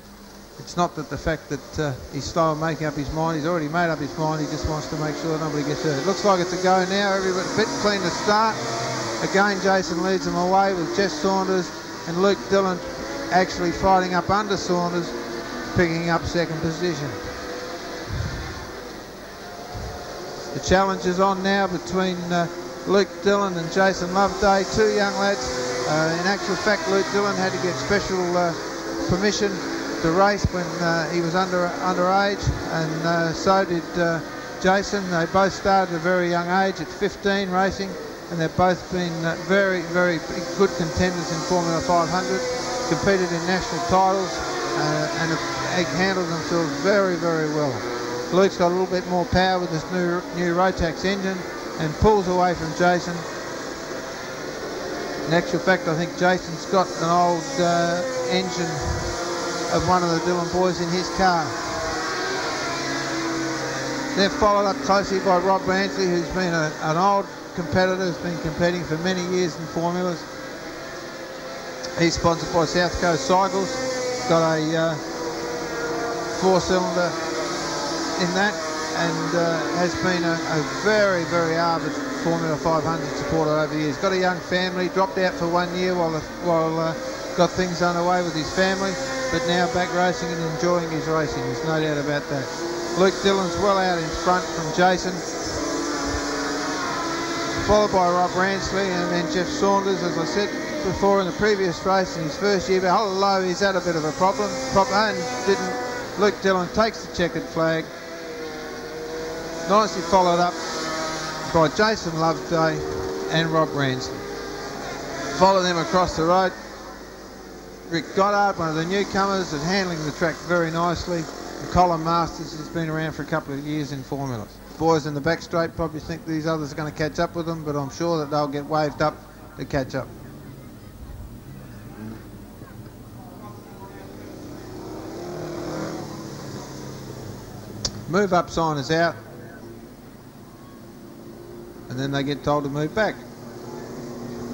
It's not that the fact that he's slow in making up his mind. He's already made up his mind. He just wants to make sure nobody gets hurt. It looks like it's a go now. Everybody a bit clean to start. Again, Jason leads them away with Jeff Saunders and Luke Dillon actually fighting up under Saunders, picking up second position. The challenge is on now between Luke Dillon and Jason Loveday, two young lads. In actual fact, Luke Dillon had to get special permission to race when he was underage, and so did Jason. They both started at a very young age, at 15 racing, and they've both been very, very good contenders in Formula 500, competed in national titles, and have handled themselves very, very well. Luke's got a little bit more power with this new Rotax engine and pulls away from Jason. In actual fact, I think Jason's got an old engine of one of the Dillon boys in his car. They're followed up closely by Rob Ransley, who's been an old competitor, who's been competing for many years in formulas. He's sponsored by South Coast Cycles, got a 4-cylinder in that, and has been a very, very avid Formula 500 supporter over the years. Got a young family, dropped out for 1 year while got things underway with his family, but now back racing and enjoying his racing, there's no doubt about that. Luke Dillon's well out in front from Jason, followed by Rob Ransley, and then Jeff Saunders, as I said before in the previous race in his first year, but hello, he's had a bit of a problem, and didn't. Luke Dillon takes the checkered flag, nicely followed up by Jason Loveday and Rob Ransley. Follow them across the road. Rick Goddard, one of the newcomers, is handling the track very nicely. And Colin Masters has been around for a couple of years in formulas. Boys in the back straight probably think these others are going to catch up with them, but I'm sure that they'll get waved up to catch up. Move up sign is out, and then they get told to move back.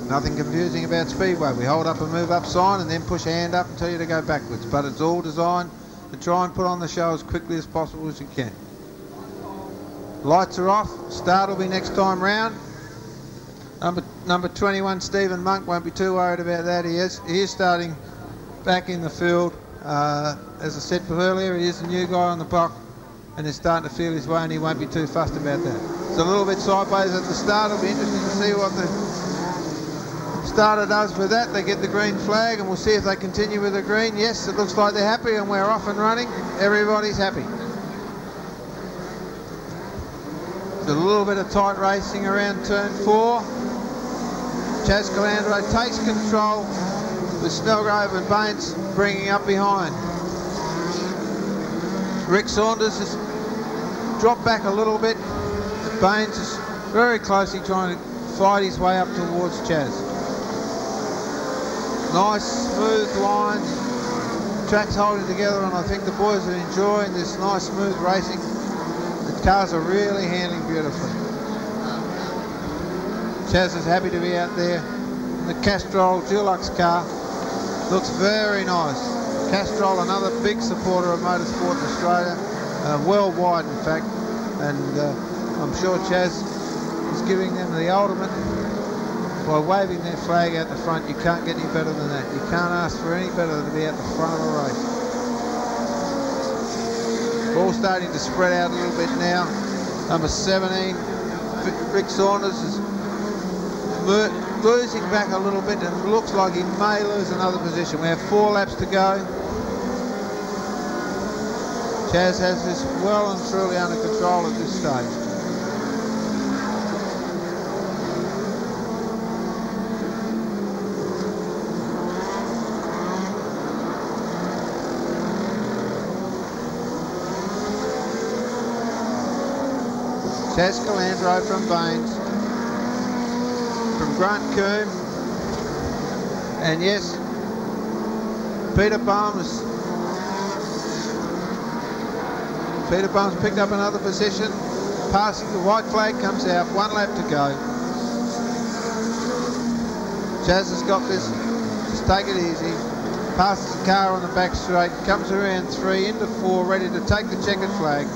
Nothing confusing about Speedway. We hold up a move up sign and then push a hand up and tell you to go backwards. But it's all designed to try and put on the show as quickly as possible as you can. Lights are off. Start will be next time round. Number 21, Stephen Monk, won't be too worried about that. He is starting back in the field. As I said earlier, he is a new guy on the block and is starting to feel his way, and he won't be too fussed about that. It's a little bit sideways at the start. It'll be interesting to see what the starter does with that. They get the green flag, and we'll see if they continue with the green. Yes, it looks like they're happy, and we're off and running. Everybody's happy. A little bit of tight racing around turn 4. Chaz Calandro takes control with Snellgrove and Baines bringing up behind. Rick Saunders has dropped back a little bit. Baines is very closely trying to fight his way up towards Chaz. Nice smooth lines. Track's holding together, and I think the boys are enjoying this nice smooth racing. The cars are really handling beautifully. Chaz is happy to be out there. The Castrol Dulux car looks very nice. Castrol, another big supporter of motorsport in Australia, worldwide in fact, and I'm sure Chaz is giving them the ultimate by waving their flag out the front. You can't get any better than that. You can't ask for any better than to be at the front of a race. All starting to spread out a little bit now. Number 17, Rick Saunders, is losing back a little bit, and it looks like he may lose another position. We have 4 laps to go. Chaz has this well and truly under control at this stage. Chaz Calandro from Baines, from Grant Coombe, and yes, Peter Balmes picked up another position, passing the white flag comes out, 1 lap to go. Chaz has got this, just take it easy, passes the car on the back straight, comes around 3 into 4, ready to take the checkered flag.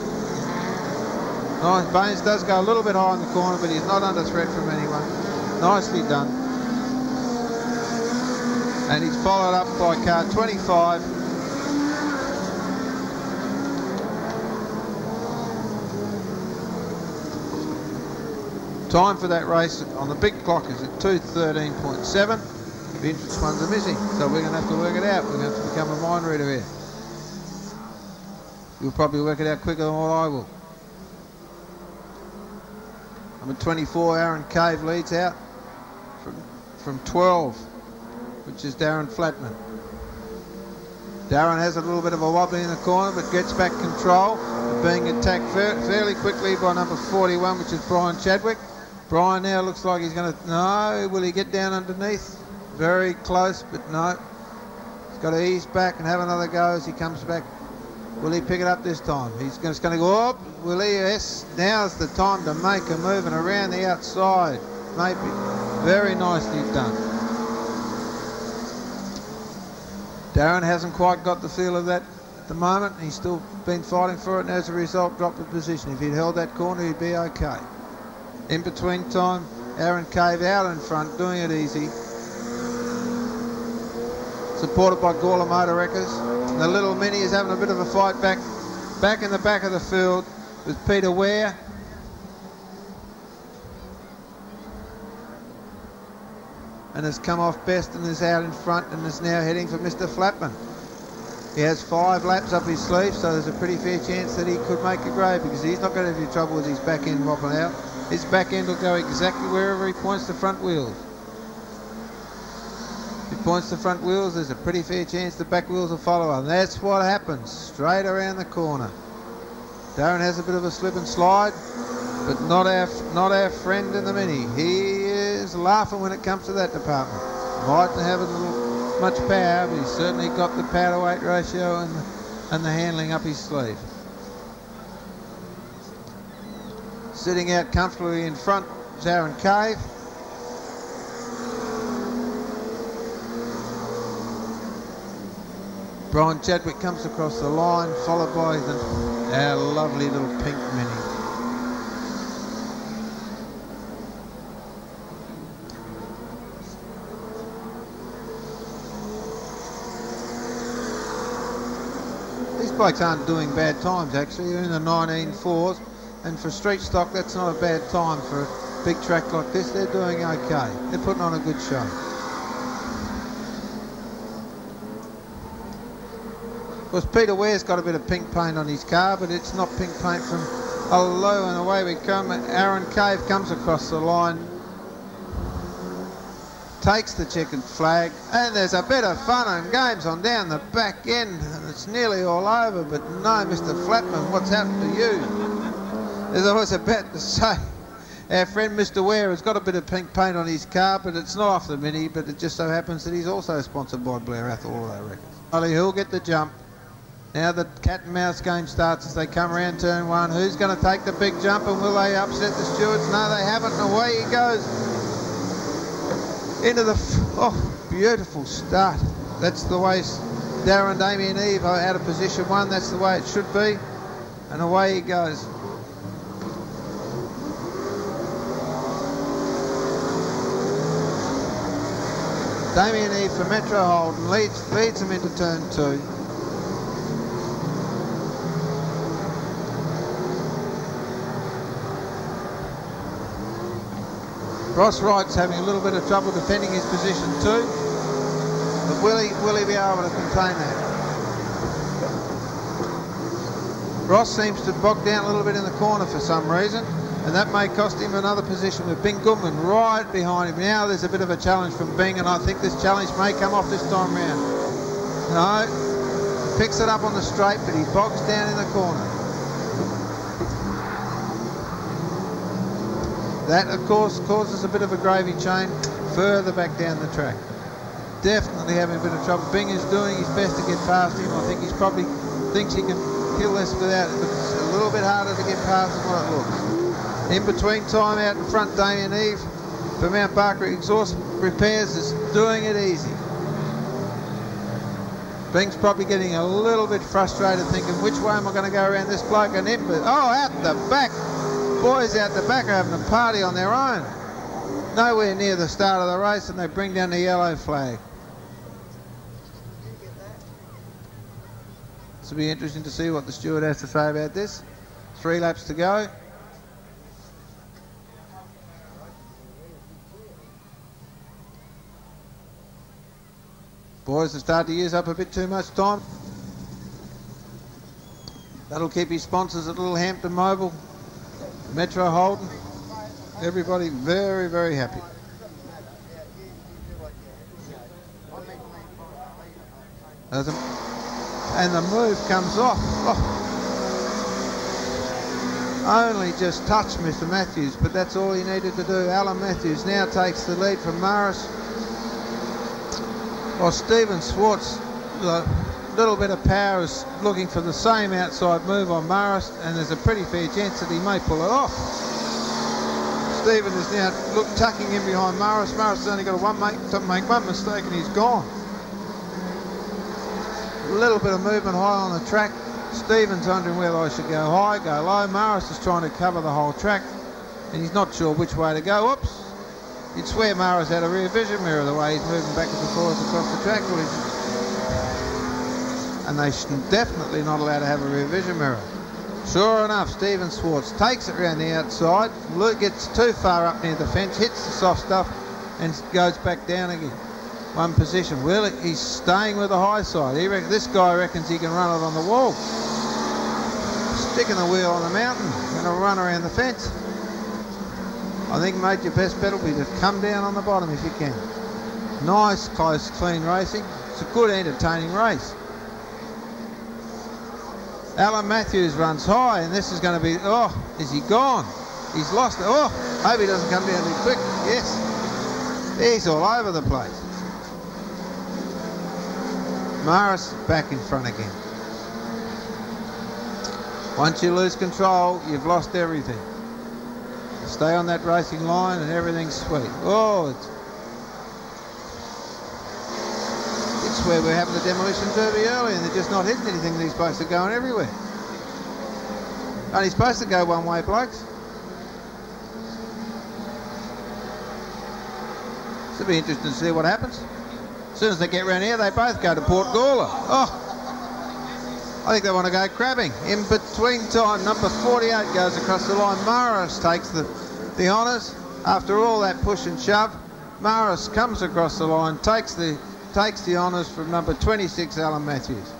Nice. Baines does go a little bit high in the corner, but he's not under threat from anyone. Nicely done. And he's followed up by car 25. Time for that race on the big clock is at 2:13.7. The entrance ones are missing, so we're going to have to work it out. We're going to have to become a mind reader here. You'll probably work it out quicker than what I will. Number 24, Aaron Cave, leads out from 12, which is Darren Flatman. Darren has a little bit of a wobbly in the corner, but gets back control, being attacked fairly quickly by number 41, which is Brian Chadwick. Brian now looks like he's going to... No, will he get down underneath? Very close, but no. He's got to ease back and have another go as he comes back. Will he pick it up this time? He's just going to go up. Will he? Yes. Now's the time to make a move and around the outside. Maybe. Very nicely done. Darren hasn't quite got the feel of that at the moment. He's still been fighting for it, and as a result dropped the position. If he'd held that corner, he'd be okay. In between time, Aaron Cave out in front, doing it easy. Supported by Gawler Motor Wreckers. The little Mini is having a bit of a fight back in the back of the field with Peter Ware. And has come off best and is out in front and is now heading for Mr. Flatman. He has 5 laps up his sleeve, so there's a pretty fair chance that he could make a grade, because he's not going to have any trouble with his back end mopping out. His back end will go exactly wherever he points the front wheels. If he points the front wheels, there's a pretty fair chance the back wheels will follow, and that's what happens straight around the corner. Darren has a bit of a slip and slide, but not our friend in the Mini. He is laughing when it comes to that department. Mightn't have a little much power, but he's certainly got the power to weight ratio and the handling up his sleeve. Sitting out comfortably in front is Aaron Cave. Brian Chadwick comes across the line, followed by our lovely little pink Mini. These blokes aren't doing bad times actually. They're in the 19.4s, and for street stock that's not a bad time for a big track like this. They're doing okay. They're putting on a good show. Of course, Peter Ware's got a bit of pink paint on his car, but it's not pink paint from Hello, and away we come. Aaron Cave comes across the line, takes the checkered flag, and there's a bit of fun and games on down the back end, and it's nearly all over. But no, Mr. Flatman, what's happened to you? As I was about to say, our friend Mr. Ware has got a bit of pink paint on his car, but it's not off the Mini, but it just so happens that he's also sponsored by Blair Athol Auto Records. Ollie, who'll get the jump? Now the cat and mouse game starts as they come around turn one. Who's going to take the big jump, and will they upset the stewards? No, they haven't, and away he goes. Into the, beautiful start. That's the way Darren Damien Eve out of position one. That's the way it should be. And away he goes. Damien Eve for Metro Holden leads them into turn two. Ross Wright's having a little bit of trouble defending his position too, but will he be able to contain that? Ross seems to bog down a little bit in the corner for some reason, and that may cost him another position with Bing Goodman right behind him. Now there's a bit of a challenge from Bing, and I think this challenge may come off this time round. No, picks it up on the straight, but he bogs down in the corner. That, of course, causes a bit of a gravy chain further back down the track. Definitely having a bit of trouble. Bing is doing his best to get past him. I think he's probably thinks he can kill this without it, but it's a little bit harder to get past than what it looks. In between time, out in front, Damien Eve for Mount Barker Exhaust Repairs is doing it easy. Bing's probably getting a little bit frustrated, thinking, which way am I going to go around this bloke and him? But, out the back. Boys out the back are having a party on their own. Nowhere near the start of the race, and they bring down the yellow flag. This will be interesting to see what the steward has to say about this. 3 laps to go. Boys have started to use up a bit too much time. That'll keep his sponsors at Little Hampton Mobile, Metro Holden, everybody very, very happy. And the move comes off. Only just touched Mr. Matthews, but that's all he needed to do. Alan Matthews now takes the lead from Morris. While Stephen Swartz, a little bit of power, is looking for the same outside move on Morris, and there's a pretty fair chance that he may pull it off. Stephen is now tucking in behind Morris. Morris has only got to make one mistake and he's gone. A little bit of movement high on the track. Stephen's wondering whether I should go high, go low. Morris is trying to cover the whole track and he's not sure which way to go. Oops. You'd swear Morris had a rear vision mirror the way he's moving backwards and forwards across the track. And they should definitely not allowed to have a rear vision mirror. Sure enough, Stephen Swartz takes it around the outside, gets too far up near the fence, hits the soft stuff and goes back down again. One position. Well, he's staying with the high side. This guy reckons he can run it on the wall. Sticking the wheel on the mountain and a run around the fence. I think, mate, your best bet will be to come down on the bottom if you can. Nice, close, clean racing. It's a good, entertaining race. Alan Matthews runs high, and this is going to be, is he gone? He's lost it. Hope he doesn't come down too quick. Yes, he's all over the place. Morris back in front again. Once you lose control, you've lost everything. Stay on that racing line and everything's sweet. It's where we're having the demolition derby early and they're just not hitting anything. These blokes are going everywhere. Only supposed to go one way, blokes. It'll be interesting to see what happens. As soon as they get round here, they both go to Port Gawler. I think they want to go crabbing. In between time, number 48 goes across the line. Morris takes the honours. After all that push and shove, Morris comes across the line, takes the honours from number 26, Alan Matthews.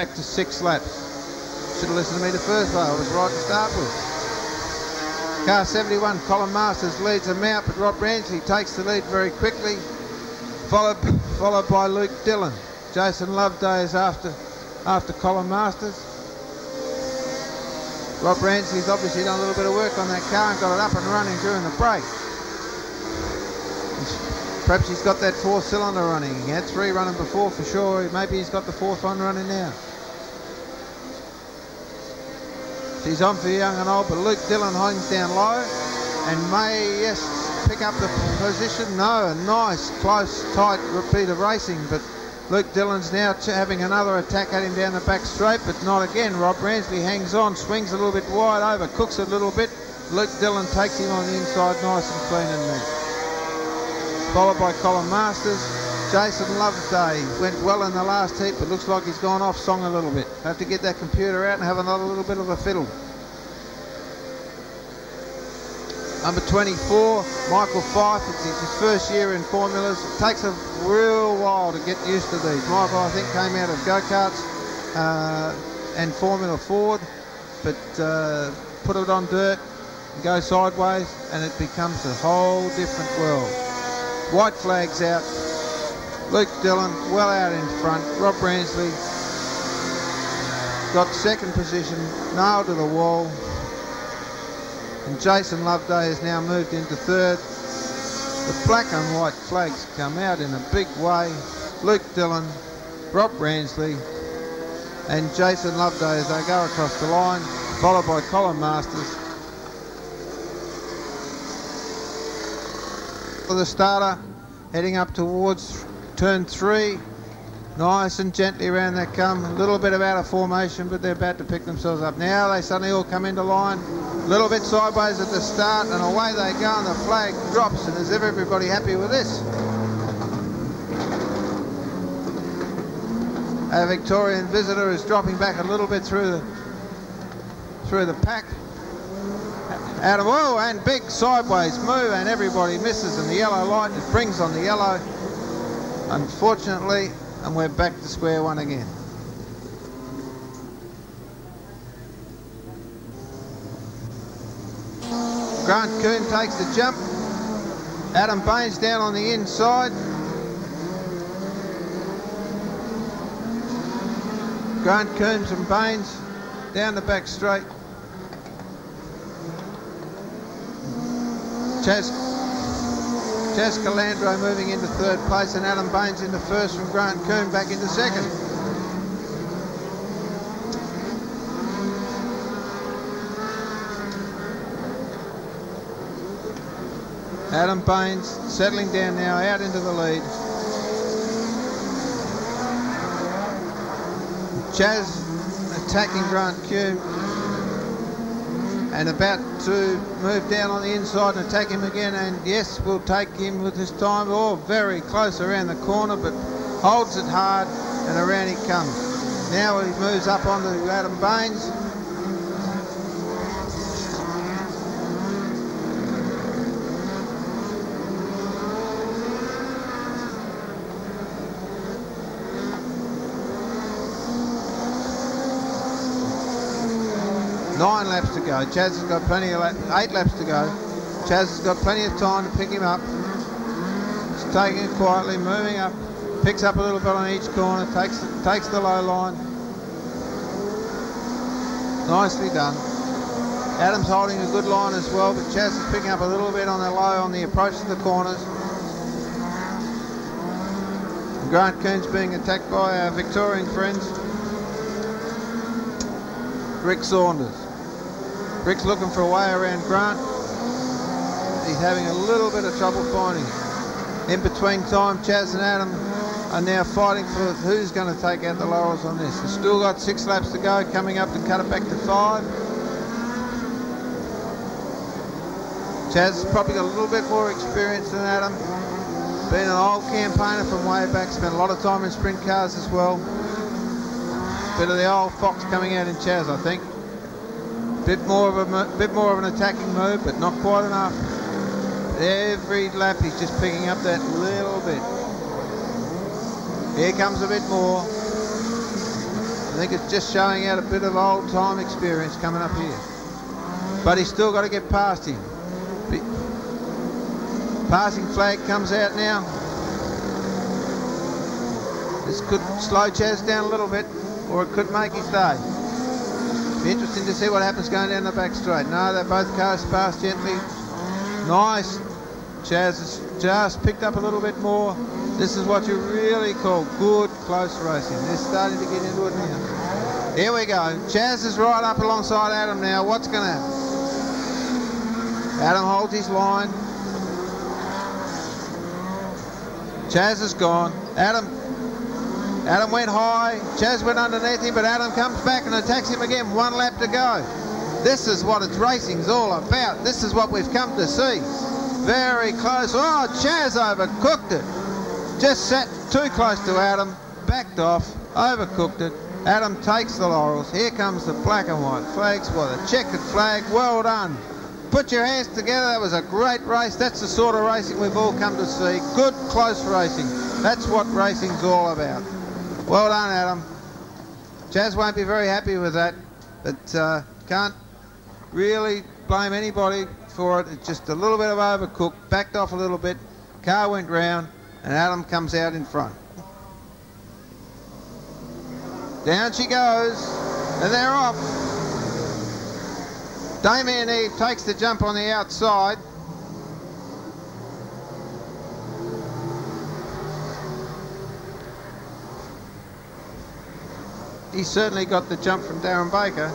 back to 6 laps. Should have listened to me the first way. I was right to start with. Car 71, Colin Masters leads them out, but Rob Ransley takes the lead very quickly, followed by Luke Dillon. Jason Loveday is after Colin Masters. Rob Ransley's obviously done a little bit of work on that car and got it up and running during the break. Perhaps he's got that 4-cylinder running. He had 3 running before for sure. Maybe he's got the 4th one running now. She's on for young and old, but Luke Dillon hangs down low and may, yes, pick up the position. No, a nice, close, tight repeat of racing, but Luke Dillon's now having another attack at him down the back straight, but not again. Rob Ransley hangs on, swings a little bit wide over, cooks it a little bit. Luke Dillon takes him on the inside nice and clean and neat. Followed by Colin Masters. Jason Loveday went well in the last heat, but looks like he's gone off song a little bit. Have to get that computer out and have another little bit of a fiddle. Number 24, Michael Fife. It's his first year in formulas. It takes a real while to get used to these. Michael, I think, came out of go-karts and Formula Ford, but put it on dirt and go sideways, and it becomes a whole different world. White flags out. Luke Dillon well out in front. Rob Ransley got 2nd position, nailed to the wall. And Jason Loveday has now moved into 3rd. The black and white flags come out in a big way. Luke Dillon, Rob Ransley and Jason Loveday as they go across the line, followed by Colin Masters. For the starter, heading up towards turn 3, nice and gently around they come. A little bit out of formation, but they're about to pick themselves up. Now they suddenly all come into line, a little bit sideways at the start, and away they go, and the flag drops. And is everybody happy with this? Our Victorian visitor is dropping back a little bit through the pack. Adam, oh, and big sideways move, and everybody misses, and the yellow light, it brings on the yellow, unfortunately, and we're back to square one again. Grant Coombe takes the jump. Adam Baines down on the inside. Grant Coombs and Baines down the back straight. Chaz Calandro moving into 3rd place, and Adam Baines into 1st from Grant Coombe back into 2nd. Adam Baines settling down now, out into the lead. Chaz attacking Grant Coombe and about to move down on the inside and attack him again, and yes, we'll take him with this time. Oh, very close around the corner, but holds it hard, and around he comes. Now he moves up onto Adam Baines. Nine laps to go. Chaz has got plenty of 8 laps to go. Chaz has got plenty of time to pick him up. He's taking it quietly, moving up, picks up a little bit on each corner, takes the low line. Nicely done. Adam's holding a good line as well, but Chaz is picking up a little bit on the low on the approach to the corners. Grant Coombe's being attacked by our Victorian friends. Rick Saunders. Rick's looking for a way around Grant. He's having a little bit of trouble finding it. In between time, Chaz and Adam are now fighting for who's going to take out the laurels on this. They've still got 6 laps to go, coming up to cut it back to 5. Chaz has probably got a little bit more experience than Adam. Been an old campaigner from way back, spent a lot of time in sprint cars as well. Bit of the old fox coming out in Chaz, I think. Bit more of an attacking move, but not quite enough. Every lap he's just picking up that little bit. Here comes a bit more. think it's just showing out a bit of old-time experience coming up here. But he's still got to get past him. Passing flag comes out now. This could slow Chaz down a little bit, or it could make his day. Be interesting to see what happens going down the back straight. No, they both cars past gently. Nice. Chaz has just picked up a little bit more. This is what you really call good close racing. They're starting to get into it now. Here we go. Chaz is right up alongside Adam now. What's going to happen? Adam holds his line. Chaz is gone. Adam went high. Chaz went underneath him, but Adam comes back and attacks him again. 1 lap to go. This is what it's racing's all about. This is what we've come to see. Very close. Oh, Chaz overcooked it. Just sat too close to Adam. Backed off. Overcooked it. Adam takes the laurels. Here comes the black and white flags. Well, the checkered flag. Well done. Put your hands together. That was a great race. That's the sort of racing we've all come to see. Good, close racing. That's what racing's all about. Well done, Adam. Chaz won't be very happy with that, but can't really blame anybody for it. It's just a little bit of overcooked. Backed off a little bit. Car went round, and Adam comes out in front. Down she goes, and they're off. Damien Eve takes the jump on the outside. He certainly got the jump from Darren Baker.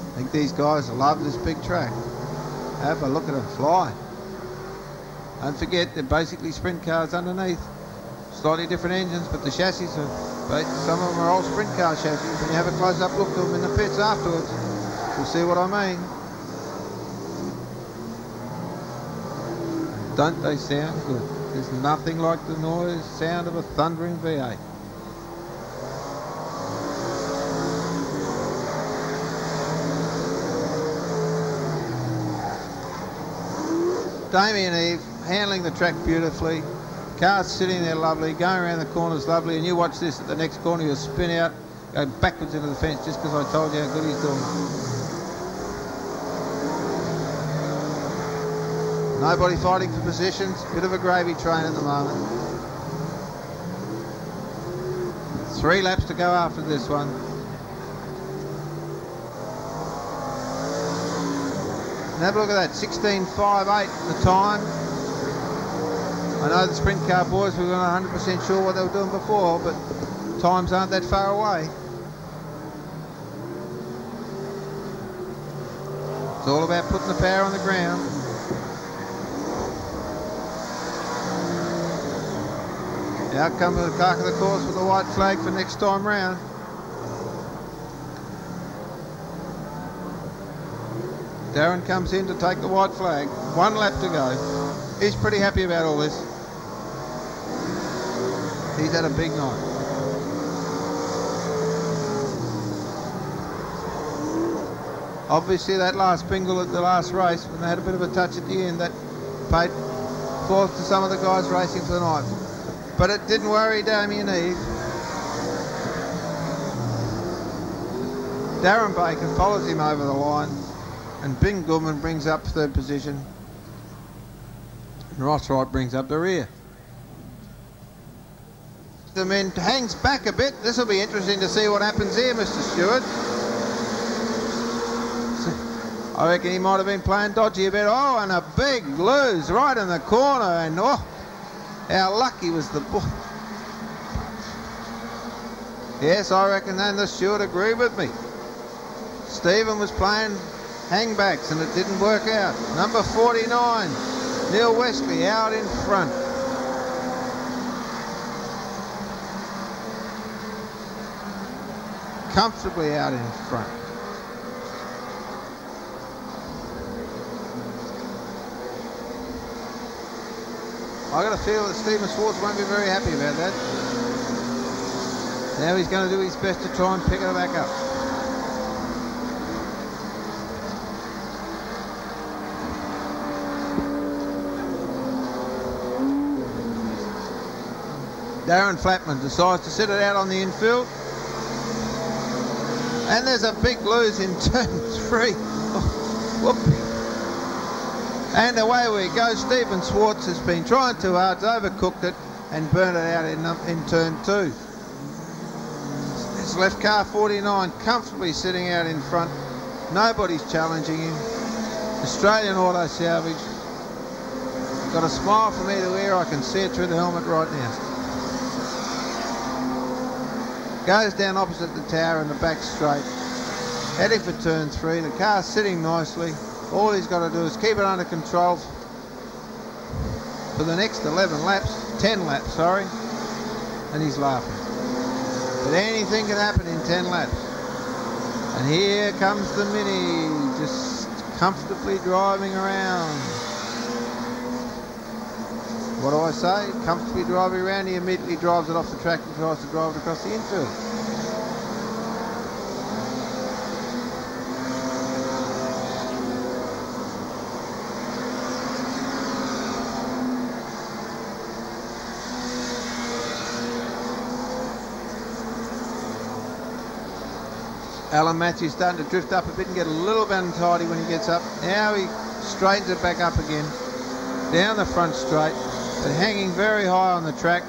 I think these guys love this big track. Have a look at them fly. Don't forget, they're basically sprint cars underneath. Slightly different engines, but the chassis are, some of them are old sprint car chassis. When you have a close-up look at them in the pits afterwards, you'll see what I mean. Don't they sound good? There's nothing like the sound of a thundering V8. Damien Eve handling the track beautifully. Car's sitting there lovely, going around the corners lovely, and you watch this at the next corner, you'll spin out, go backwards into the fence just because I told you how good he's doing. Nobody fighting for positions, bit of a gravy train at the moment. 3 laps to go after this one. And have a look at that, 16.58 the time. I know the sprint car boys were not 100% sure what they were doing before, but times aren't that far away. It's all about putting the power on the ground. Out comes the clerk of the course with the white flag for next time round. Darren comes in to take the white flag. 1 lap to go. He's pretty happy about all this. He's had a big night. Obviously that last bingle at the last race, when they had a bit of a touch at the end, that paid forth to some of the guys racing for the night. But it didn't worry Damien Eve. Darren Baker follows him over the line, and Bing Goodman brings up 3rd position. And Ross Wright brings up the rear. The man hangs back a bit. This will be interesting to see what happens here, Mr. Stewart. I reckon he might have been playing dodgy a bit. Oh, and a big lose right in the corner, and oh, how lucky was the boy. Yes, I reckon then the Stewart agreed with me. Stephen was playing hangbacks and it didn't work out. Number 49, Neil Wesley out in front. Comfortably out in front. I got a feel that Stephen Swartz won't be very happy about that. Now he's going to do his best to try and pick it back up. Darren Flatman decides to sit it out on the infield. And there's a big lose in turn 3. Oh, whoop. And away we go. Stephen Swartz has been trying too hard, overcooked it and burned it out in turn 2. It's left car 49 comfortably sitting out in front. Nobody's challenging him. Australian Auto Salvage. Got a smile from ear to ear. I can see it through the helmet right now. Goes down opposite the tower in the back straight. Heading for turn 3. The car's sitting nicely. All he's got to do is keep it under control for the next 10 laps, sorry. And he's laughing. But anything can happen in 10 laps. And here comes the Mini, just comfortably driving around. What do I say? Comfortably driving around, he immediately drives it off the track and tries to drive it across the infield. Alan Matthews starting to drift up a bit and get a little bit untidy when he gets up. Now he straightens it back up again, down the front straight, but hanging very high on the track.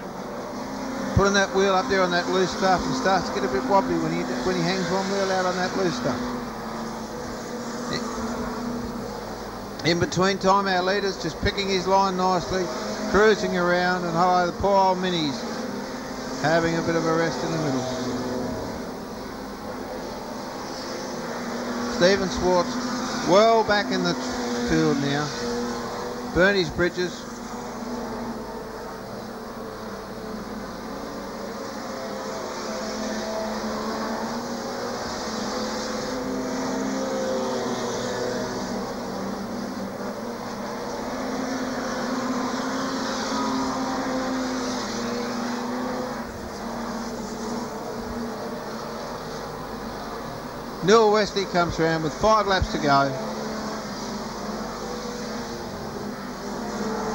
Putting that wheel up there on that loose stuff and starts to get a bit wobbly when he hangs one wheel out on that loose stuff. In between time, our leader's just picking his line nicely, cruising around, and hello, the poor old Minis having a bit of a rest in the middle. Stephen Swartz well back in the field now. Bernie's Bridges. Neil Wesley comes around with 5 laps to go.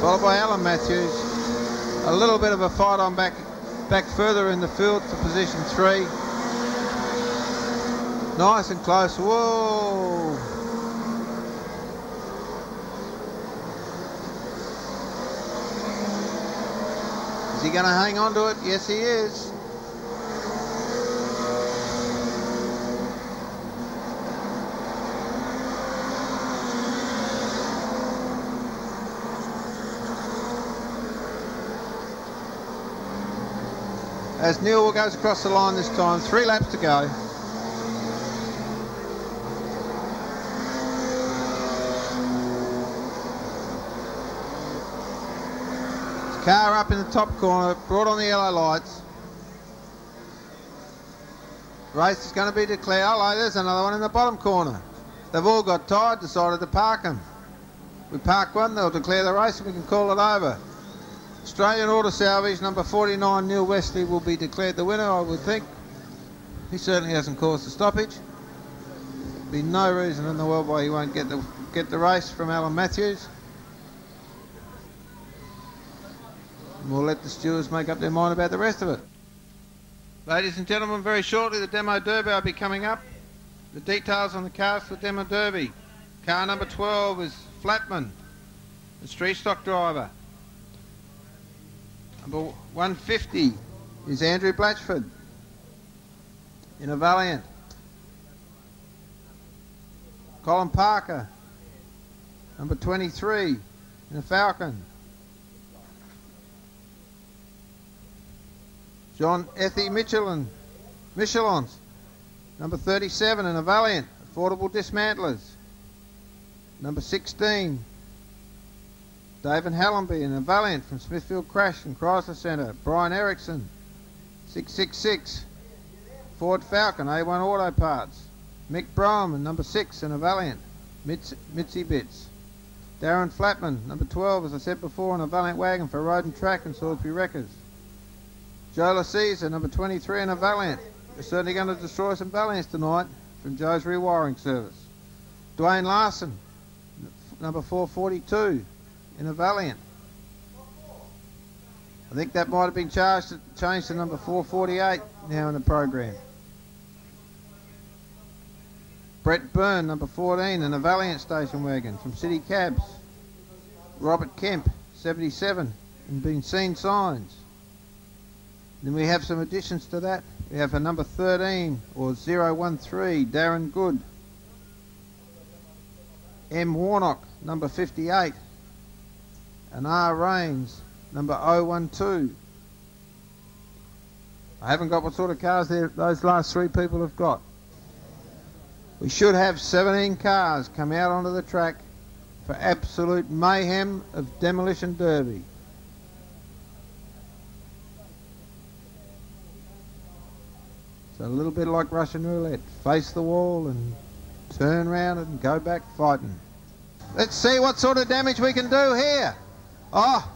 Followed by Alan Matthews. A little bit of a fight on back further in the field for position 3. Nice and close. Whoa! Is he going to hang on to it? Yes, he is. As Neil goes across the line this time, 3 laps to go. His car up in the top corner, brought on the yellow lights. Race is going to be declared. Oh, there's another one in the bottom corner. They've all got tired, decided to park them. We park one, they'll declare the race and we can call it over. Australian Auto Salvage, number 49, Neil Wesley, will be declared the winner, I would think. He certainly hasn't caused a stoppage. There'd be no reason in the world why he won't get the race from Alan Matthews. And we'll let the stewards make up their mind about the rest of it. Ladies and gentlemen, very shortly the Demo Derby will be coming up. The details on the cars for Demo Derby. Car number 12 is Flatman, the street stock driver. Number 150 is Andrew Blatchford in a Valiant. Colin Parker, number 23 in a Falcon. John Ethy Michelons, number 37 in a Valiant, Affordable Dismantlers. Number 16, David Hallenby in a Valiant from Smithfield Crash and Chrysler Centre. Brian Erickson, 666, Ford Falcon, A1 Auto Parts. Mick Broham, number 6 in a Valiant, Mitzi Bits. Darren Flatman, number 12, as I said before, in a Valiant wagon for Road and Track and Salisbury Wreckers. Joe LaCaesar, number 23 in a Valiant. We're certainly going to destroy some Valiants tonight from Joe's Rewiring Service. Dwayne Larson, number 442 in a Valiant. I think that might have been changed to number 448 now in the program. Brett Byrne, number 14, in a Valiant station wagon from City Cabs. Robert Kemp, 77, and been seen signs. Then we have some additions to that. We have a number 13 or 013, Darren Good. M. Warnock, number 58. And R. Rains, number 012. I haven't got what sort of cars those last three people have got. We should have 17 cars come out onto the track for absolute mayhem of demolition derby. It's a little bit like Russian roulette. Face the wall and turn around and go back fighting. Let's see what sort of damage we can do here. Oh,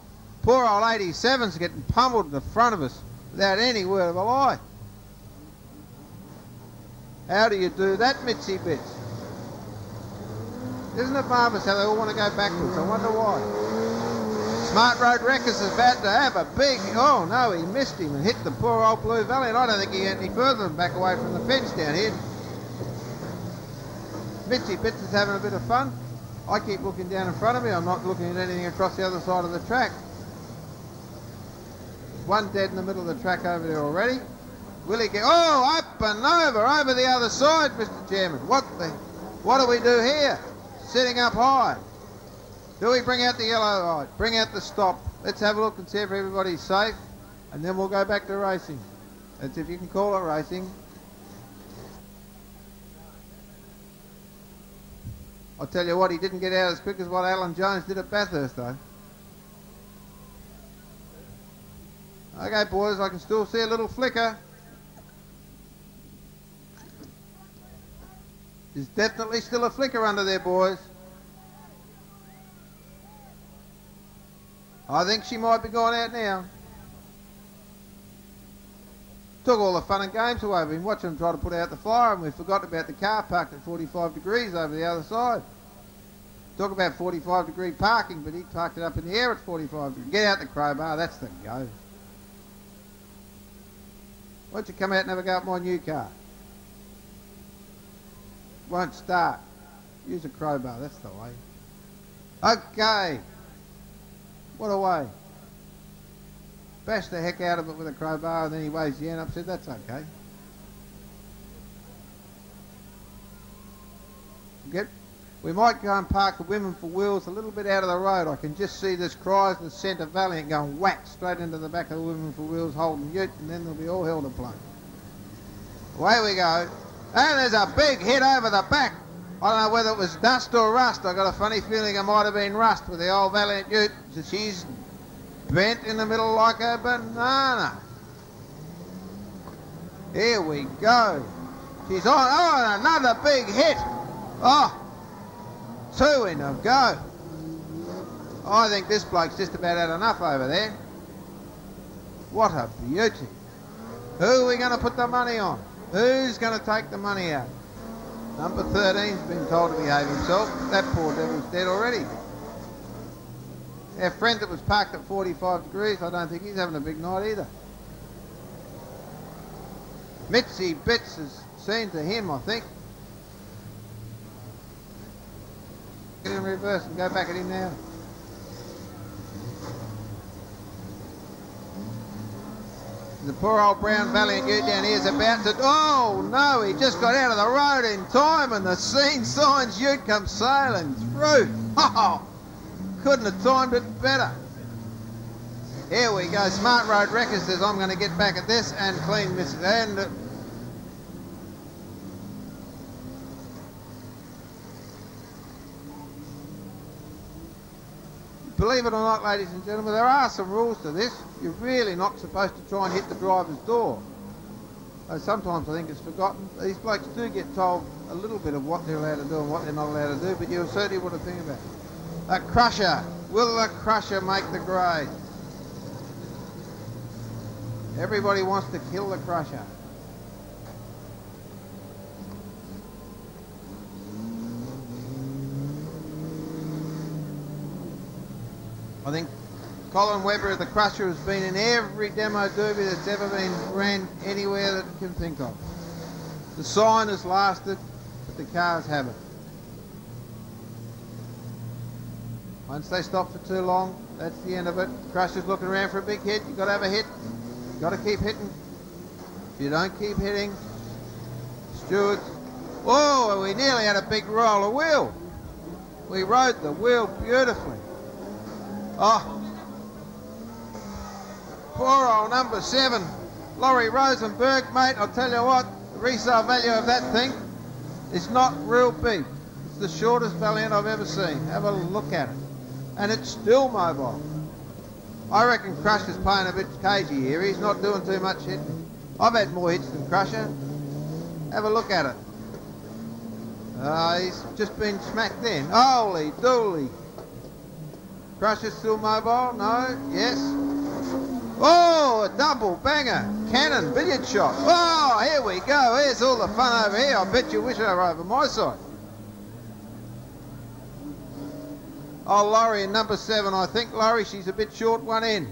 poor old 87's getting pummeled in the front of us without any word of a lie. How do you do that, Mitzi Bits? Isn't it marvellous how they all want to go backwards? I wonder why. Smart Road Wreckers is about to have a big... Oh, no, he missed him and hit the poor old Blue Valley, and I don't think he went any further than back away from the fence down here. Mitzi Bits is having a bit of fun. I keep looking down in front of me. I'm not looking at anything across the other side of the track. One dead in the middle of the track over there already. Will he get... Oh, up and over the other side, Mr. Chairman. What do we do here? Sitting up high. Do we bring out the yellow light? Bring out the stop. Let's have a look and see if everybody's safe. And then we'll go back to racing. That's if you can call it racing. I'll tell you what, he didn't get out as quick as what Alan Jones did at Bathurst, though. Okay, boys, I can still see a little flicker. There's definitely still a flicker under there, boys. I think she might be going out now. Took all the fun and games away. We've been watching them try to put out the fire, and we forgot about the car parked at 45 degrees over the other side. Talk about 45 degree parking, but he parked it up in the air at 45 degrees. Get out the crowbar, that's the go. Why don't you come out and have a go at my new car? Won't start. Use a crowbar, that's the way. Okay. What a way. Bash the heck out of it with a crowbar, and then he waves the end up and said, that's okay. We might go and park the Women for Wheels a little bit out of the road. I can just see this Chrysler Centre Valiant going whack straight into the back of the Women for Wheels holding ute, and then there'll be all hell to play. Away we go. And there's a big hit over the back. I don't know whether it was dust or rust. I got a funny feeling it might have been rust with the old Valiant ute. She's bent in the middle like a banana. Here we go. She's on. Oh, and another big hit. Oh, two in a go. I think this bloke's just about had enough over there. What a beauty. Who are we going to put the money on? Who's going to take the money out? Number 13's been told to behave himself. That poor devil's dead already. Our friend that was parked at 45 degrees, I don't think he's having a big night either. Mitzi Bits has seen to him, I think. Get in reverse and go back at him now. The poor old brown Valiant ute down here is about to... Oh, no, he just got out of the road in time and the scene signs ute comes sailing through. Oh, couldn't have timed it better. Here we go. Smart Road Wreckers says, I'm going to get back at this and clean this. And believe it or not, ladies and gentlemen, there are some rules to this. You're really not supposed to try and hit the driver's door. Sometimes I think it's forgotten. These blokes do get told a little bit of what they're allowed to do and what they're not allowed to do, but you certainly want to think about it. A crusher. Will the crusher make the grade? Everybody wants to kill the crusher. I think Colin Webber of the Crusher has been in every demo derby that's ever been ran anywhere that you can think of. The sign has lasted, but the cars haven't. Once they stop for too long, that's the end of it. Crusher's looking around for a big hit. You've got to have a hit. You've got to keep hitting. If you don't keep hitting, Stewards. Oh, we nearly had a big roll of wheel. We rode the wheel beautifully. Oh, poor old number 7, Laurie Rosenberg, mate. I'll tell you what, the resale value of that thing is not real big. It's the shortest Valiant I've ever seen. Have a look at it. And it's still mobile. I reckon Crusher's playing a bit cagey here. He's not doing too much hitting. I've had more hits than Crusher. Have a look at it. He's just been smacked in. Holy dooly. Crusher's still mobile? No? Yes? Oh, a double banger. Cannon billiard shot. Oh, here we go. Here's all the fun over here. I bet you wish they were over my side. Oh, Laurie in number 7. I think Laurie, she's a bit short one end.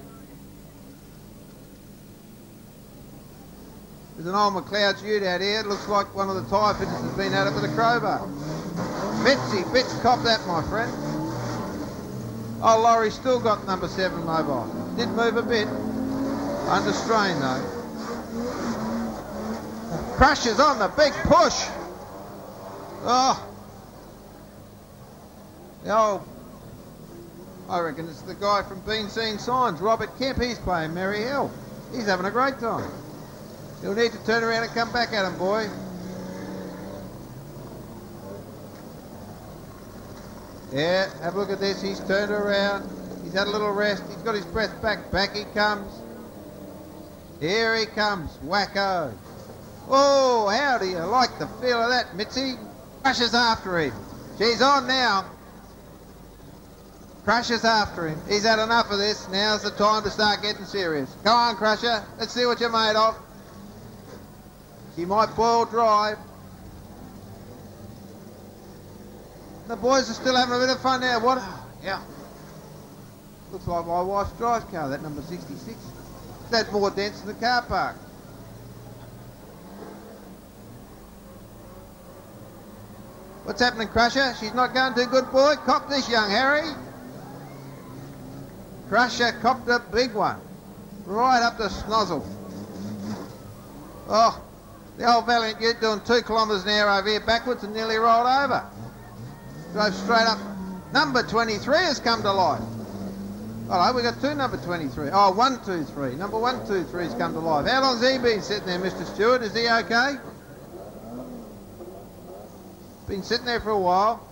There's an old McLeod's ute out here. It looks like one of the tyre fitters has been at it with a crowbar. Fitz, cop that, my friend. Oh, Laurie's still got number 7 mobile. Did move a bit. Under strain, though. Crusher's on the big push. Oh. The old, I reckon it's the guy from Been Seeing Signs, Robert Kemp. He's playing Merry Hill. He's having a great time. You'll need to turn around and come back at him, boy. Yeah, have a look at this. He's turned around. He's had a little rest. He's got his breath back. Back he comes. Here he comes. Wacko. Oh, how do you like the feel of that, Mitzi? Crusher's after him. She's on now. Crusher's after him. He's had enough of this. Now's the time to start getting serious. Come on, Crusher. Let's see what you're made of. She might boil dry. The boys are still having a bit of fun now. What? Yeah. Looks like my wife's drive car, that number 66. That's more dents than the car park. What's happening, Crusher? She's not going too good, boy. Cop this, young Harry. Crusher copped a big one. Right up the snozzle. Oh, the old Valiant ute doing 2 kilometres an hour over here backwards and nearly rolled over. Drove straight up. Number 23 has come to life. Hello, we got 2 number 23. Oh, 1, 2, 3. Number 1, 2, 3 has come to life. How long's he been sitting there, Mr. Stewart? Is he okay? Been sitting there for a while.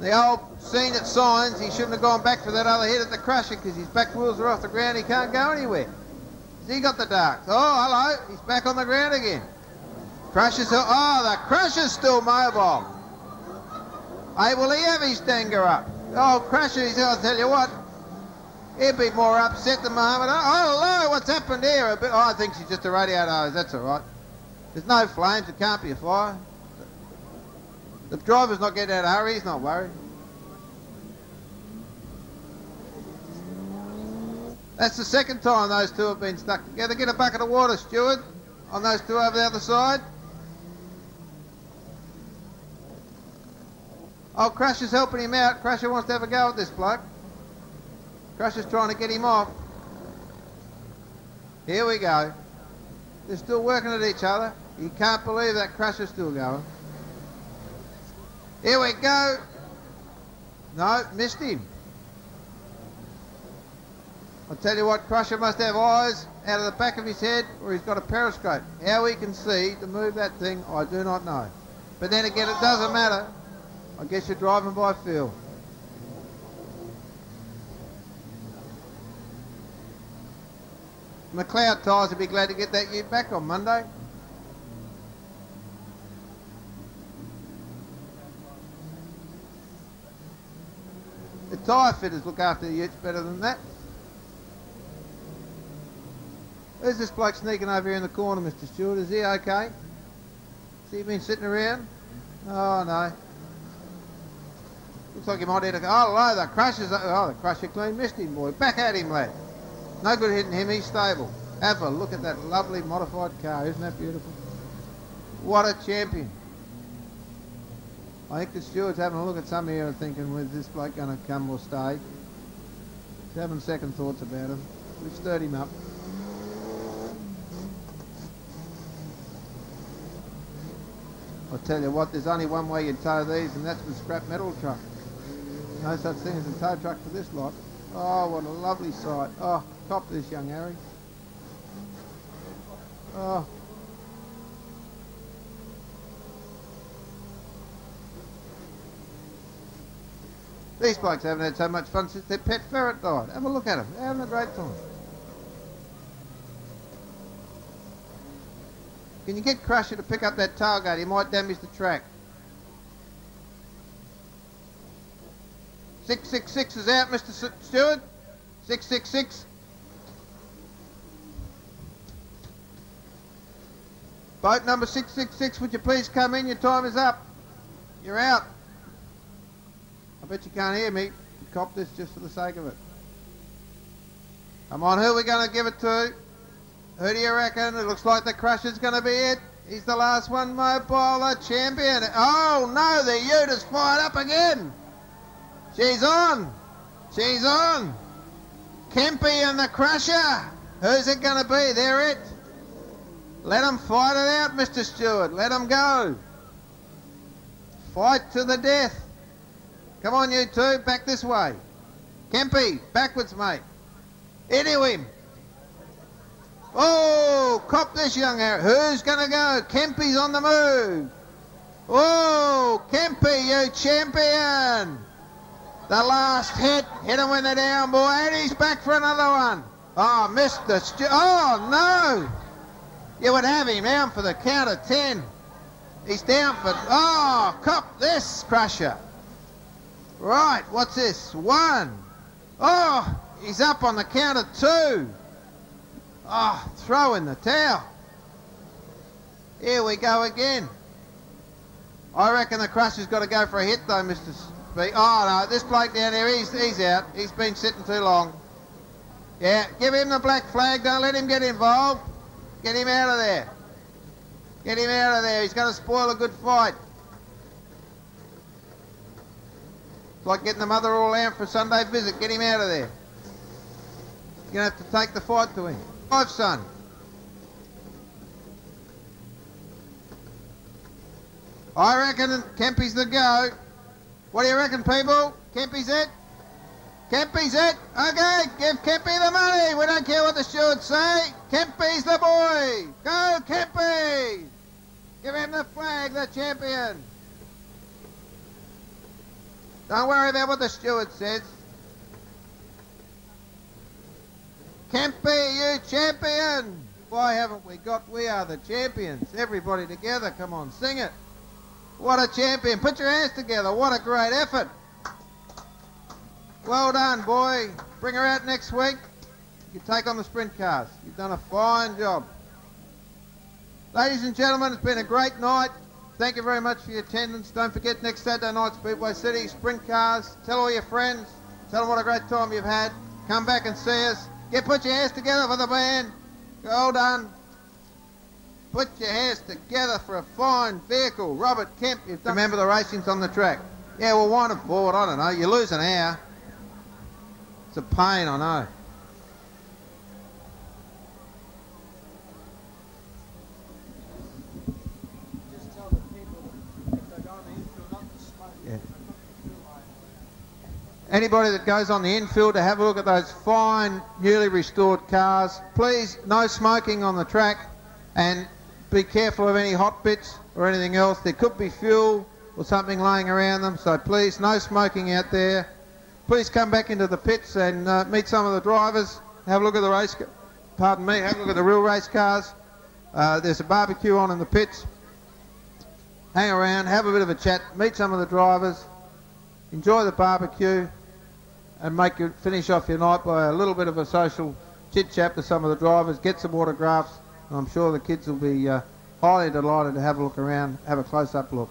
The old scene at Signs, he shouldn't have gone back for that other hit at the Crusher because his back wheels are off the ground. He can't go anywhere. Has he got the darks? Oh, hello. He's back on the ground again. Crusher's... Oh, the Crusher's still mobile. Hey, will he have his danger up? Oh, Crusher, I'll tell you what, he'd be more upset than Mohammed. Oh, hello, what's happened here? Oh, I think she's just a radiator hose, that's all right. There's no flames, it can't be a fire. The driver's not getting out of a hurry, he's not worried. That's the second time those two have been stuck together. Get a bucket of water, Stewart, on those two over the other side. Oh, Crusher's helping him out. Crusher wants to have a go at this bloke. Crusher's trying to get him off. Here we go. They're still working at each other. You can't believe that Crusher's still going. Here we go. No, missed him. I'll tell you what, Crusher must have eyes out of the back of his head or he's got a periscope. How he can see to move that thing, I do not know. But then again, it doesn't matter. I guess you're driving by feel. McLeod Tyres will be glad to get that ute back on Monday. The tyre fitters look after the utes better than that. Where's this bloke sneaking over here in the corner, Mr. Stewart? Is he okay? Has he been sitting around? Oh, no. Looks like he might hit a... Oh, no, the Crusher's... Oh, the Crusher clean missed him, boy. Back at him, lad. No good hitting him, he's stable. Have a look at that lovely modified car. Isn't that beautiful? What a champion. I think the steward's having a look at some here and thinking, where's this bloke going to come or stay? He's having second thoughts about him. We've stirred him up. I'll tell you what, there's only one way you tow these, and that's with scrap metal truck. No such thing as a tow truck for this lot. Oh, what a lovely sight. Oh, cop this, young Harry. Oh. These blokes haven't had so much fun since their pet ferret died. Have a look at them. They're having a great time. Can you get Crusher to pick up that tailgate? He might damage the track. 666 is out, Mr. Stewart. 666. Boat number 666, would you please come in? Your time is up. You're out. I bet you can't hear me. Cop this just for the sake of it. Come on, who are we going to give it to? Who do you reckon? It looks like the Crusher's going to be it. He's the last one, Mobile, the champion. Oh, no, the ute is fired up again. She's on. She's on. Kempy and the Crusher. Who's it going to be? They're it. Let them fight it out, Mr. Stewart. Let them go. Fight to the death. Come on, you two. Back this way. Kempy, backwards, mate. Into him. Oh, cop this, young Harry. Who's going to go? Kempy's on the move. Oh, Kempy, you champion. The last hit. Hit him when they're down, boy. And he's back for another one. Oh, Mr. Oh, no. You would have him down for the count of 10. He's down for... Oh, cop this, Crusher. Right, what's this? 1. Oh, he's up on the count of 2. Oh, throw in the towel. Here we go again. I reckon the Crusher's got to go for a hit though, Mr. Speed. Oh no, this bloke down here, he's out. He's been sitting too long. Yeah, give him the black flag. Don't let him get involved. Get him out of there. Get him out of there. He's going to spoil a good fight. It's like getting the mother all out for a Sunday visit. Get him out of there. You're going to have to take the fight to him. 5, son. I reckon Kempy's the go. What do you reckon, people? Kempy's it? Kempy's it? Okay, give Kempy the money. We don't care what the stewards say. Kempy's the boy. Go, Kempy. Give him the flag, the champion. Don't worry about what the steward says. Kempy, you champion. Why haven't we got We Are the Champions? Everybody together, come on, sing it. What a champion. Put your hands together. What a great effort. Well done, boy. Bring her out next week. You take on the sprint cars. You've done a fine job. Ladies and gentlemen, it's been a great night. Thank you very much for your attendance. Don't forget, next Saturday night, Speedway City, sprint cars. Tell all your friends. Tell them what a great time you've had. Come back and see us. Put your hands together for the band. Well done. Put your hands together for a fine vehicle. Robert Kemp, you've done... Remember the racing's on the track. Yeah, well, wind it forward. I don't know. You lose an hour. It's a pain, I know. Just tell the people if they go on the infield not to smoke. Yeah. Anybody that goes on the infield to have a look at those fine, newly restored cars, please, no smoking on the track, and be careful of any hot bits or anything else. There could be fuel or something laying around them, so please, no smoking out there. Please come back into the pits and meet some of the drivers, have a look at the race, have a look at the real race cars. There's a barbecue on in the pits. Hang around, have a bit of a chat, meet some of the drivers, enjoy the barbecue, and finish off your night by a little bit of a social chit-chat with some of the drivers, get some autographs. I'm sure the kids will be highly delighted to have a look around, have a close-up look.